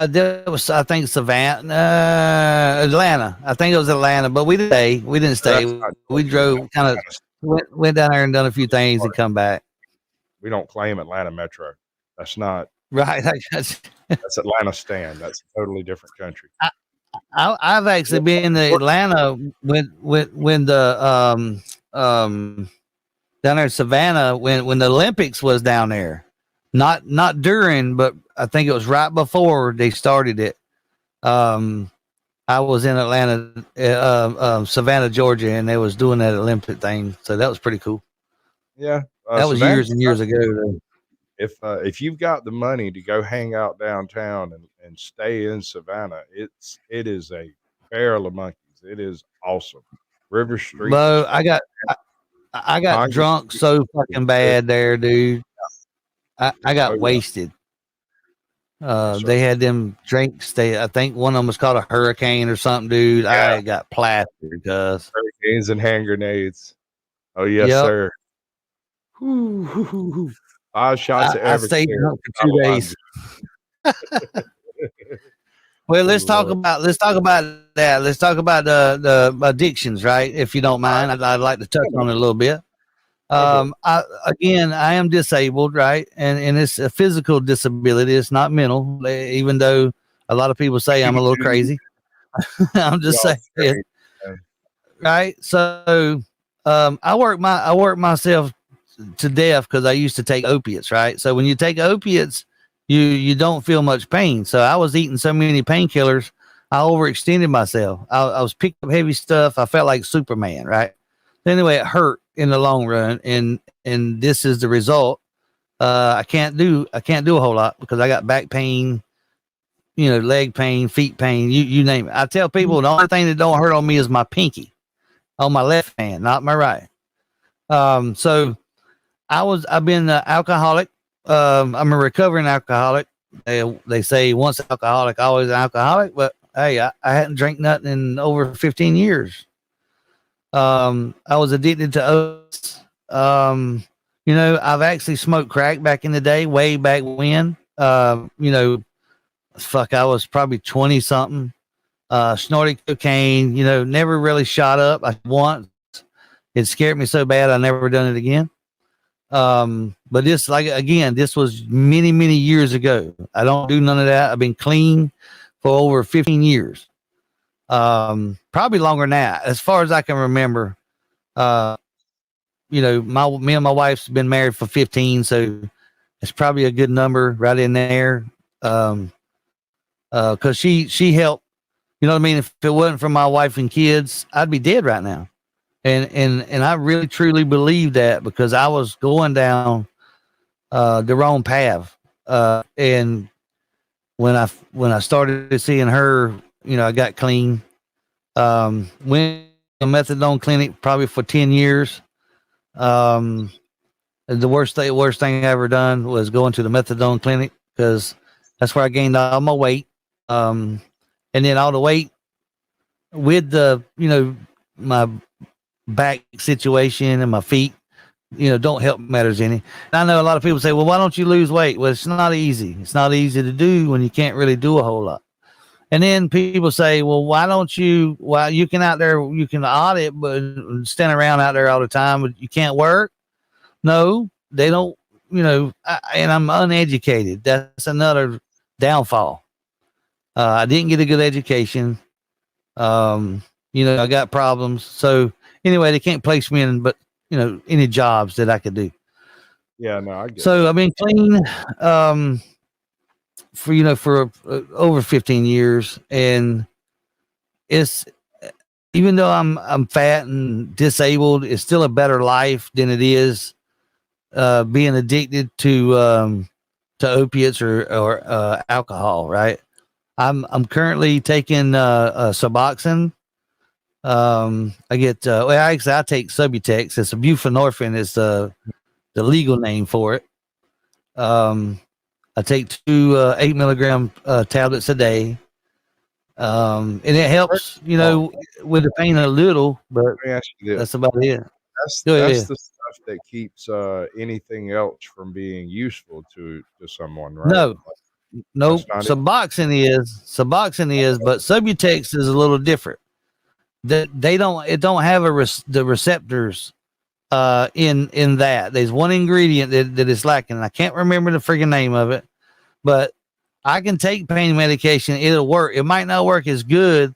Speaker 2: There was, I think, Savannah, Atlanta. I think it was Atlanta, but we didn't stay. We drove, kind of went down there and done a few things and come back.
Speaker 1: We don't claim Atlanta Metro. That's not
Speaker 2: right.
Speaker 1: That's Atlanta Stand. That's a totally different country.
Speaker 2: I've actually been to Atlanta when the down there in Savannah when the Olympics was down there. Not during, but I think it was right before they started it. I was in Atlanta, Savannah, Georgia, and they was doing that Olympic thing. So that was pretty cool.
Speaker 1: Yeah.
Speaker 2: That was years and years ago.
Speaker 1: If you've got the money to go hang out downtown and stay in Savannah, it is a barrel of monkeys. It is awesome. River Street.
Speaker 2: Bro, I got drunk so fucking bad there, dude. I got wasted. They had them drinks. I think one of them was called a hurricane or something, dude. Yeah. I got plastered because
Speaker 1: hurricanes and hand grenades. Oh yes, sir. 5 shots of
Speaker 2: I stayed
Speaker 1: Everclear.
Speaker 2: drunk for 2 days. Well, let's talk about that. Let's talk about the addictions, right? If you don't mind, I'd like to touch on it a little bit. I am disabled, right? And it's a physical disability. It's not mental, even though a lot of people say I'm a little crazy. I'm just saying, right? So, I work myself to death because I used to take opiates, right? So when you take opiates, you don't feel much pain. So I was eating so many painkillers, I overextended myself. I was picking up heavy stuff. I felt like Superman, right? Anyway, it hurt in the long run, and this is the result. I can't do a whole lot because I got back pain, leg pain, feet pain, you name it. I tell people the only thing that don't hurt on me is my pinky on my left hand, not my right. So I've been alcoholic. I'm a recovering alcoholic. They say once alcoholic, always an alcoholic, but hey, I hadn't drank nothing in over 15 years. I was addicted to oats. I've actually smoked crack back in the day, way back when. I was probably 20 something. Snorted cocaine, never really shot up. I once. It scared me so bad I never done it again. But this was many, many years ago. I don't do none of that. I've been clean for over 15 years. Probably longer than that, as far as I can remember. Me and my wife's been married for 15, so it's probably a good number right in there. Cause she helped, you know what I mean? If it wasn't for my wife and kids, I'd be dead right now. And I really truly believe that because I was going down the wrong path. And when I started seeing her, I got clean. Went to a methadone clinic probably for 10 years. The worst thing I ever done was going to the methadone clinic because that's where I gained all my weight. And then all the weight with my back situation and my feet, don't help matters any. And I know a lot of people say, well, why don't you lose weight? Well, it's not easy. It's not easy to do when you can't really do a whole lot. And then people say, well, you can audit, but stand around out there all the time, but you can't work. No, they don't, and I'm uneducated. That's another downfall. I didn't get a good education. I got problems. So anyway, they can't place me in, but any jobs that I could do.
Speaker 1: Yeah, no, I get
Speaker 2: so
Speaker 1: that.
Speaker 2: I've been clean, for over 15 years. And it's, even though I'm fat and disabled, it's still a better life than it is, being addicted to opiates or alcohol. Right. I'm currently taking, Suboxone. I get, I take Subutex. It's a buprenorphine is the legal name for it. I take 2 8 milligram tablets a day. And it helps, with the pain a little, but that's about it.
Speaker 1: That's the stuff that keeps anything else from being useful to someone, right?
Speaker 2: No, Suboxone is, but Subutex is a little different. It don't have the receptors in that. There's one ingredient that is lacking. I can't remember the freaking name of it, but I can take pain medication. It'll work. It might not work as good,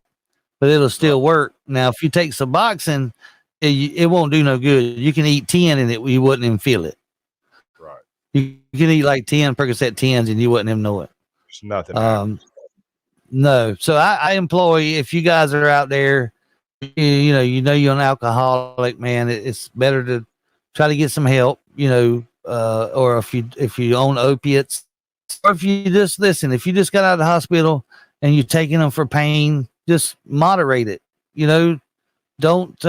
Speaker 2: but it'll still work. Now, if you take Suboxone, it won't do no good. You can eat 10 and you wouldn't even feel it.
Speaker 1: Right.
Speaker 2: You can eat like 10 Percocet 10s and you wouldn't even know it.
Speaker 1: It's nothing.
Speaker 2: No. So I employ, if you guys are out there, you're an alcoholic, man, it's better to try to get some help, or if you own opiates, or if you just if you just got out of the hospital and you're taking them for pain, just moderate it. Don't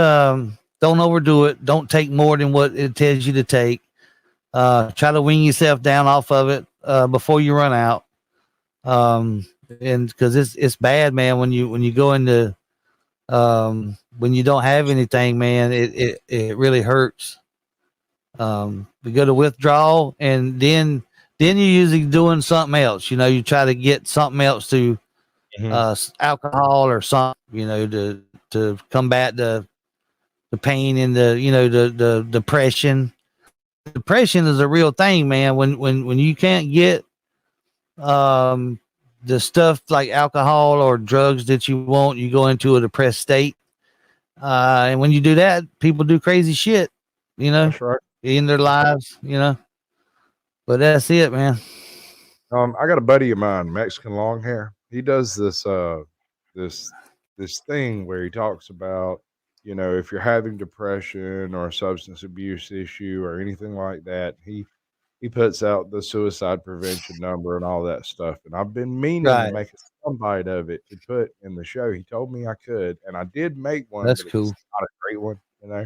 Speaker 2: overdo it. Don't take more than what it tells you to take. Try to wean yourself down off of it before you run out. And because it's bad, man, when you go into when you don't have anything, man, it really hurts. We go to withdrawal, and then you're usually doing something else. You know, you try to get something else to alcohol or something. You know, to combat the pain and the depression. Depression is a real thing, man. When you can't get the stuff like alcohol or drugs that you want, you go into a depressed state. And when you do that, people do crazy shit, you know,
Speaker 1: That's right.
Speaker 2: in their lives, you know. But that's it, man.
Speaker 1: I got a buddy of mine, Mexican long hair. He does this this thing where he talks about, you know, if you're having depression or a substance abuse issue or anything like that, he puts out the suicide prevention number and all that stuff. And I've been meaning to
Speaker 2: Right.
Speaker 1: make a soundbite of it to put in the show. He told me I could, and I did make one,
Speaker 2: That's
Speaker 1: but it's
Speaker 2: cool.
Speaker 1: not a great one, you know.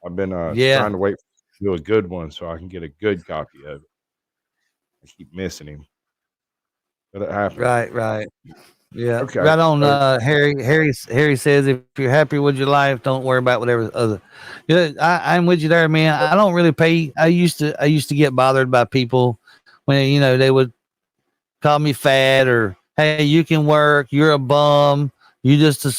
Speaker 1: I've been
Speaker 2: Yeah.
Speaker 1: trying to wait to do a good one so I can get a good copy of it. I keep missing him, but it happened.
Speaker 2: Right. Yeah.
Speaker 1: Okay,
Speaker 2: Right on.
Speaker 1: so
Speaker 2: Harry says, if you're happy with your life, don't worry about whatever other. Yeah, I'm with you there, man. I don't really pay. I used to get bothered by people when, you know, they would call me fat or, hey, you can work. You're a bum. You just a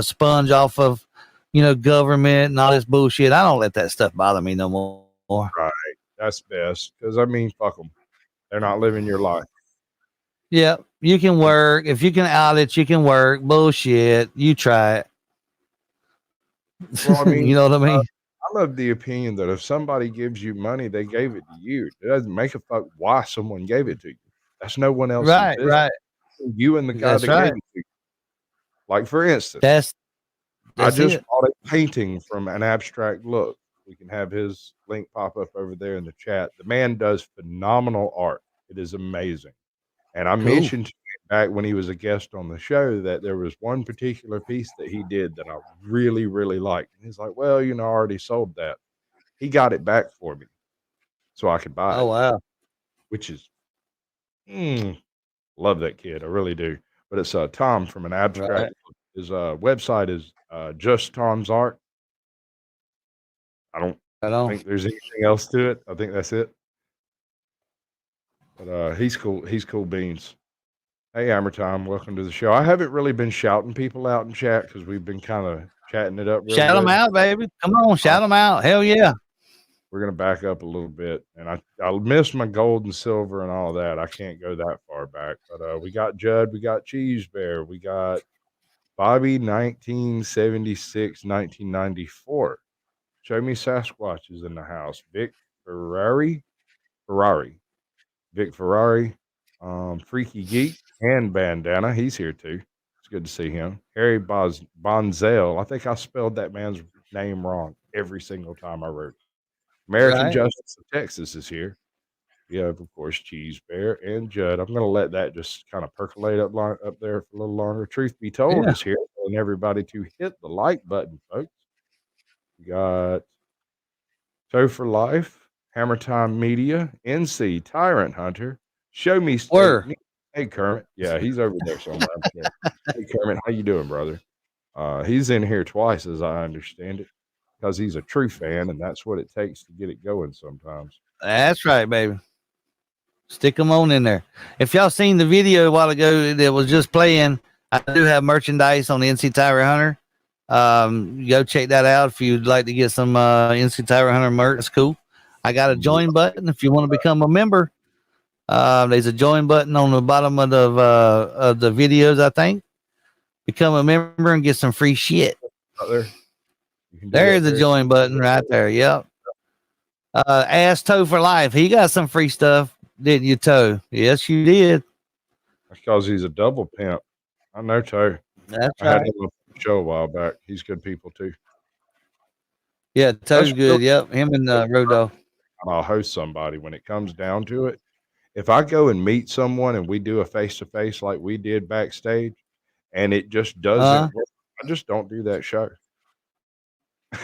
Speaker 2: sponge off of, you know, government and all this bullshit. I don't let that stuff bother me no more.
Speaker 1: right, that's best because I mean, fuck them. They're not living your life.
Speaker 2: Yeah, you can work. If you can out it, you can work. Bullshit. You try it.
Speaker 1: Well, I mean,
Speaker 2: You know what I mean?
Speaker 1: I'm of the opinion that if somebody gives you money, they gave it to you. It doesn't make a fuck why someone gave it to you. That's no one else's
Speaker 2: Right.
Speaker 1: business. You and the guy
Speaker 2: That's
Speaker 1: that gave
Speaker 2: right.
Speaker 1: it to you. Like for instance,
Speaker 2: That's
Speaker 1: I
Speaker 2: that's
Speaker 1: just
Speaker 2: it.
Speaker 1: bought a painting from an abstract look. We can have his link pop up over there in the chat. The man does phenomenal art. It is amazing. And I
Speaker 2: Cool.
Speaker 1: mentioned to him back when he was a guest on the show that there was one particular piece that he did that I really, really liked. And he's like, well, you know, I already sold that. He got it back for me so I could buy
Speaker 2: Oh
Speaker 1: it,
Speaker 2: wow.
Speaker 1: which is, love that kid. I really do. But it's Tom from an
Speaker 2: Right.
Speaker 1: abstract. His website is just Tom's Art. I don't
Speaker 2: Right on.
Speaker 1: think there's anything else to it. I think that's it. But he's cool. He's cool beans. Hey, Hammer Time, welcome to the show. I haven't really been shouting people out in chat because we've been kind of chatting it up real
Speaker 2: Shout them
Speaker 1: good.
Speaker 2: out, baby. Come on, shout them out. Hell yeah.
Speaker 1: We're gonna back up a little bit, and I missed my gold and silver and all that. I can't go that far back, but we got Judd, we got Cheese Bear, we got Bobby, 1976, 1994. Show me Sasquatch is in the house. Ferrari, Vic Ferrari, Freaky Geek, and Bandana. He's here too. It's good to see him. Harry Bonzel. I think I spelled that man's name wrong every single time I wrote it. American
Speaker 2: Right.
Speaker 1: Justice of Texas is here. We have, of course, Cheese Bear and Judd. I'm going to let that just kind of percolate up there for a little longer. Truth be told,
Speaker 2: Yeah.
Speaker 1: is here, telling everybody to hit the like button, folks. We got Toe for Life, Hammer Time Media, NC, Tyrant Hunter, Show Me Steak.
Speaker 2: Where?
Speaker 1: Hey, Kermit. Yeah, he's over there somewhere. I'm sure. Hey, Kermit, how you doing, brother? He's in here twice, as I understand it, because he's a true fan, and that's what it takes to get it going sometimes.
Speaker 2: That's right, baby. Stick them on in there. If y'all seen the video a while ago that was just playing, I do have merchandise on the NC Tyra Hunter. Go check that out if you'd like to get some NC Tyra Hunter merch. That's cool. I got a join button if you want to become a member. There's a join button on the bottom of the videos, I think. Become a member and get some free shit.
Speaker 1: Out there. You can do
Speaker 2: There's
Speaker 1: that
Speaker 2: the
Speaker 1: there.
Speaker 2: join button right there. Yep. Ask Toe for Life. He got some free stuff, didn't you, Toe? Yes, you did.
Speaker 1: That's because he's a double pimp. I know Toe.
Speaker 2: That's
Speaker 1: I had
Speaker 2: right.
Speaker 1: him on the show a while back. He's good people too.
Speaker 2: Yeah, Toe's
Speaker 1: That's really
Speaker 2: good. Yep. Him and Road Dogg.
Speaker 1: I'll host somebody when it comes down to it. If I go and meet someone and we do a face to face like we did backstage, and it just doesn't work, I just don't do that show.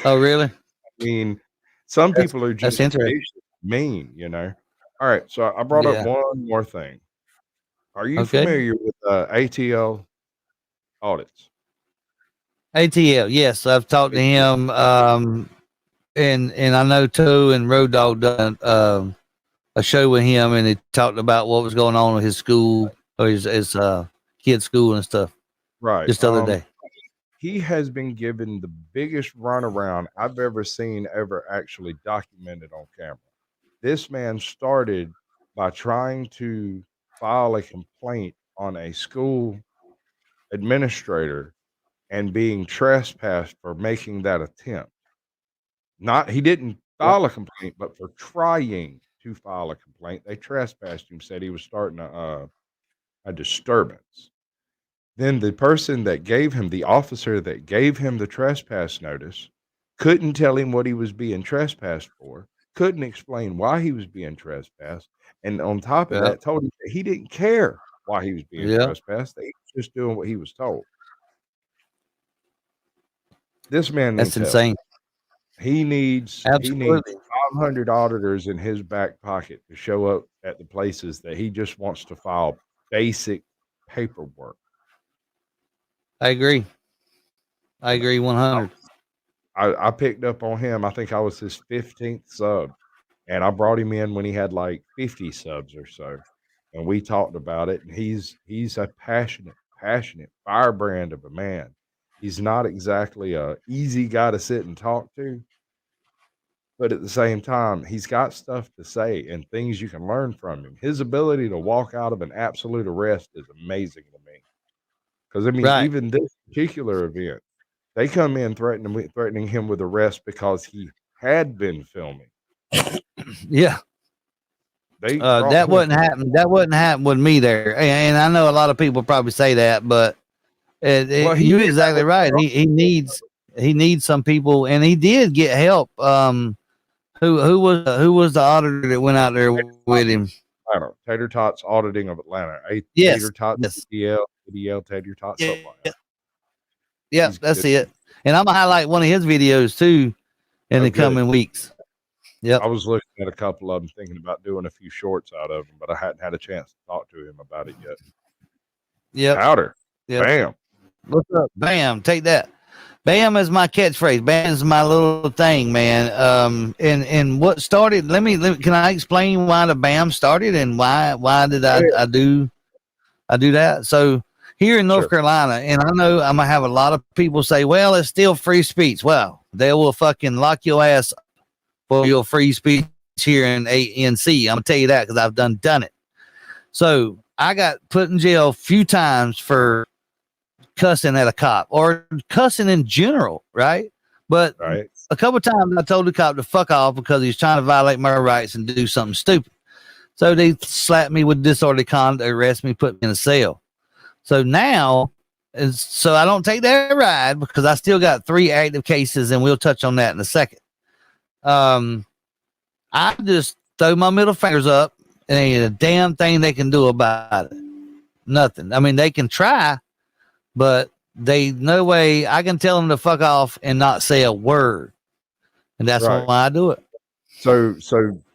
Speaker 2: Oh, really?
Speaker 1: I mean, some
Speaker 2: That's
Speaker 1: people are
Speaker 2: that's
Speaker 1: just
Speaker 2: interesting.
Speaker 1: vicious, mean, you know. All right, so I brought up
Speaker 2: Yeah.
Speaker 1: one more thing. Are you
Speaker 2: Okay.
Speaker 1: familiar with ATL audits?
Speaker 2: ATL. Yes, I've talked to him. and I know Toe and Road Dogg done a show with him, and they talked about what was going on with his school or his kid's school and stuff.
Speaker 1: Right.
Speaker 2: Just the other day.
Speaker 1: He has been given the biggest runaround I've ever seen, ever actually documented on camera. This man started by trying to file a complaint on a school administrator and being trespassed for making that attempt. He didn't file a complaint, but for trying to file a complaint, they trespassed him, said he was starting a disturbance. Then the person that gave him, the officer that gave him the trespass notice, couldn't tell him what he was being trespassed for, couldn't explain why he was being trespassed, and on top of that, told him that he didn't care why he was being trespassed. He was just doing what he was told. This man needs
Speaker 2: That's insane.
Speaker 1: help. He needs 500 auditors in his back pocket to show up at the places that he just wants to file basic paperwork.
Speaker 2: I agree. I agree 100.
Speaker 1: I picked up on him. I think I was his 15th sub, and I brought him in when he had like 50 subs or so, and we talked about it. And he's a passionate firebrand of a man. He's not exactly a easy guy to sit and talk to, but at the same time, he's got stuff to say and things you can learn from him. His ability to walk out of an absolute arrest is amazing to me. Because I mean, even this particular event, they come in threatening him with arrest because he had been filming.
Speaker 2: Yeah. That wouldn't happen. That wouldn't happen with me there. And I know a lot of people probably say that, but you're exactly right. He needs some people, and he did get help. Who was the auditor that went out there with him?
Speaker 1: I don't know. Tater Tots Auditing of Atlanta.
Speaker 2: Yes.
Speaker 1: Tater Tots, ADL, Tater Tots, something like that.
Speaker 2: Yeah, that's it. And I'm gonna highlight one of his videos too in the coming weeks. Yep.
Speaker 1: I was looking at a couple of them, thinking about doing a few shorts out of them, but I hadn't had a chance to talk to him about it yet.
Speaker 2: Yep.
Speaker 1: Powder.
Speaker 2: Yep.
Speaker 1: Bam.
Speaker 2: What's up? Bam. Take that. Bam is my catchphrase. Bam is my little thing, man. And what started? Let me. Can I explain why the Bam started and why did I do that? So here in North Carolina, and I know I'm gonna have a lot of people say, "Well, it's still free speech." Well, they will fucking lock your ass for your free speech here in ANC. I'm gonna tell you that because I've done it. So I got put in jail a few times for cussing at a cop or cussing in general, right? But a couple of times I told the cop to fuck off because he's trying to violate my rights and do something stupid. So they slapped me with disorderly conduct, arrest me, put me in a cell. So now, so I don't take that ride because I still got 3 active cases, and we'll touch on that in a second. I just throw my middle fingers up, and ain't a damn thing they can do about it. Nothing. I mean, they can try, but no way I can tell them to fuck off and not say a word. And that's why I do it.
Speaker 1: So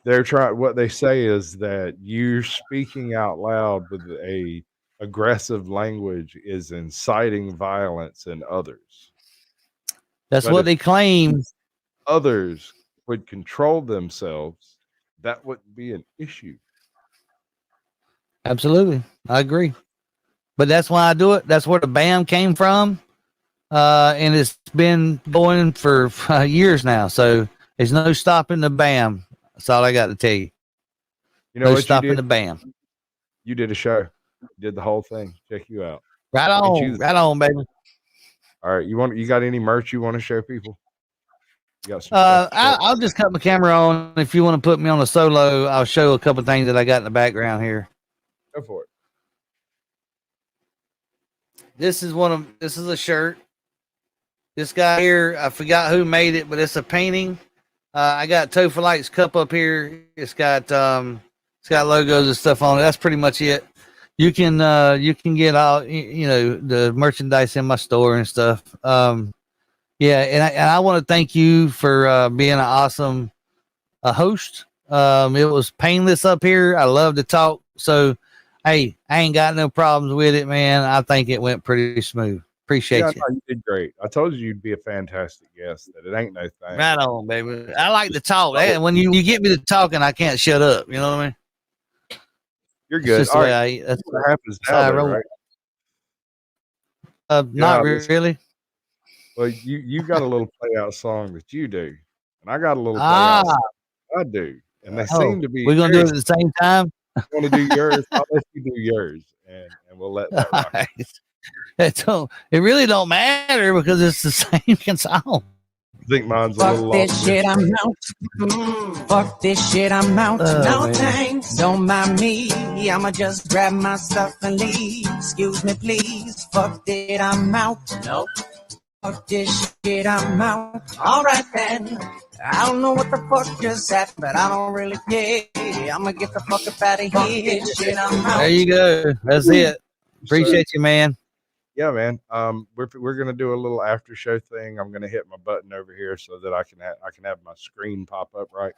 Speaker 1: they're trying, what they say is that you speaking out loud with a aggressive language is inciting violence in others.
Speaker 2: That's what they claim.
Speaker 1: Others would control themselves, that wouldn't be an issue.
Speaker 2: Absolutely. I agree. But that's why I do it. That's where the BAM came from. And it's been going for years now. So there's no stopping the BAM. That's all I got to tell you.
Speaker 1: You know,
Speaker 2: no stopping the BAM.
Speaker 1: You did a show. You did the whole thing. Check you out.
Speaker 2: Right on. Right on, baby.
Speaker 1: All right. You got any merch you want to show people? You got some
Speaker 2: I'll just cut my camera on. If you want to put me on a solo, I'll show a couple things that I got in the background here.
Speaker 1: Go for it.
Speaker 2: This is a shirt. This guy here, I forgot who made it, but it's a painting. I got Topher Light's cup up here. It's got logos and stuff on it. That's pretty much it. You can get all the merchandise in my store and stuff. Yeah, and I want to thank you for being an awesome host. It was painless up here. I love to talk. So, hey, I ain't got no problems with it, man. I think it went pretty smooth. Appreciate
Speaker 1: Yeah,
Speaker 2: you.
Speaker 1: no, you did great. I told you you'd be a fantastic guest. That it ain't no thing.
Speaker 2: Right on, baby. I like to talk. When you get me to talking, I can't shut up. You know what I mean?
Speaker 1: You're
Speaker 2: It's
Speaker 1: good.
Speaker 2: just the
Speaker 1: All
Speaker 2: way
Speaker 1: right.
Speaker 2: that's
Speaker 1: What happens
Speaker 2: how
Speaker 1: now,
Speaker 2: I
Speaker 1: though,
Speaker 2: roll.
Speaker 1: right?
Speaker 2: Not
Speaker 1: Yeah,
Speaker 2: really.
Speaker 1: well, you got a little play out song that you do, and I got a little play
Speaker 2: Ah,
Speaker 1: out song I do, and they
Speaker 2: oh,
Speaker 1: seem to be
Speaker 2: we're gonna do
Speaker 1: very.
Speaker 2: it at the same time.
Speaker 1: Want to do yours? I'll let you do yours, and we'll let that rock.
Speaker 2: It really don't matter because it's the same song.
Speaker 1: I think mine's a little
Speaker 3: Fuck this
Speaker 1: lost.
Speaker 3: shit, I'm out. Fuck this shit, I'm out. No
Speaker 2: man.
Speaker 3: thanks, don't mind me. I'ma just grab my stuff and leave. Excuse me, please. Fuck it, I'm out. Nope. Fuck this shit, I'm out. Alright then. I don't know what the fuck just happened, but I don't really care. I'ma get the fuck up out of here. Shit, I'm out.
Speaker 2: There you go. That's it. Appreciate you, man.
Speaker 1: Yeah, man. We're gonna do a little after show thing. I'm gonna hit my button over here so that I can have my screen pop up right.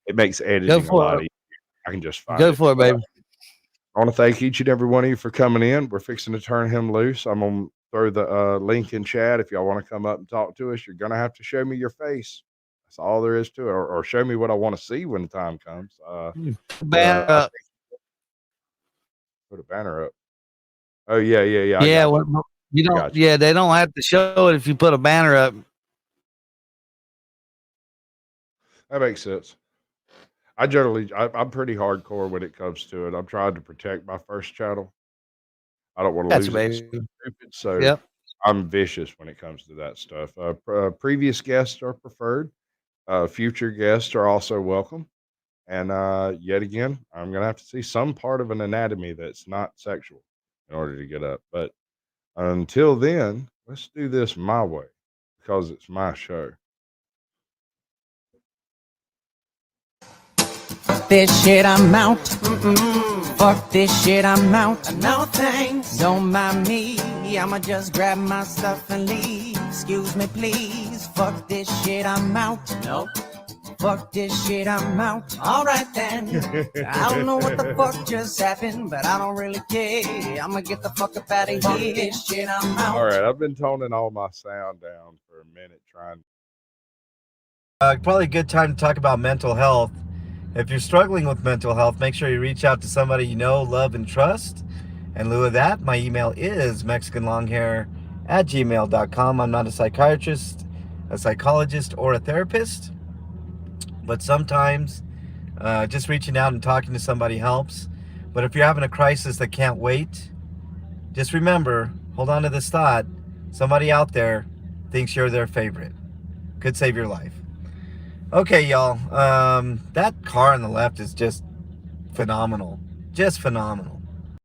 Speaker 1: It makes editing a lot easier. I can just find
Speaker 2: Go
Speaker 1: it.
Speaker 2: for it, baby.
Speaker 1: I want to thank each and every one of you for coming in. We're fixing to turn him loose. I'm gonna throw the link in chat. If y'all want to come up and talk to us, you're gonna have to show me your face. That's all there is to it, or show me what I want to see when the time comes.
Speaker 2: Banner up.
Speaker 1: Put a banner up. Oh yeah.
Speaker 2: Yeah, well, you don't. Yeah, they don't have to show it if you put a banner up.
Speaker 1: That makes sense. I'm pretty hardcore when it comes to it. I'm trying to protect my first channel. I don't want to lose it. Stupid, so
Speaker 2: yep.
Speaker 1: I'm vicious when it comes to that stuff. Previous guests are preferred. Future guests are also welcome. And yet again, I'm gonna have to see some part of an anatomy that's not sexual in order to get up. But until then, let's do this my way because it's my show.
Speaker 3: Fuck this shit, I'm out. Fuck this shit, I'm out. No thanks, don't mind me. I'ma just grab my stuff and leave. Excuse me, please. Fuck this shit, I'm out. Nope. Fuck this shit, I'm out. Alright then. I don't know what the fuck just happened, but I don't really care. I'ma get the fuck up out of here. This shit, I'm out.
Speaker 1: Alright, I've been toning all my sound down for a minute trying.
Speaker 4: Probably a good time to talk about mental health. If you're struggling with mental health, make sure you reach out to somebody you know, love, and trust. In lieu of that, my email is mexicanlonghair@gmail.com. I'm not a psychiatrist, a psychologist, or a therapist, but sometimes just reaching out and talking to somebody helps. But if you're having a crisis that can't wait, just remember, hold on to this thought, somebody out there thinks you're their favorite. Could save your life. Okay, y'all, that car on the left is just phenomenal. Just phenomenal.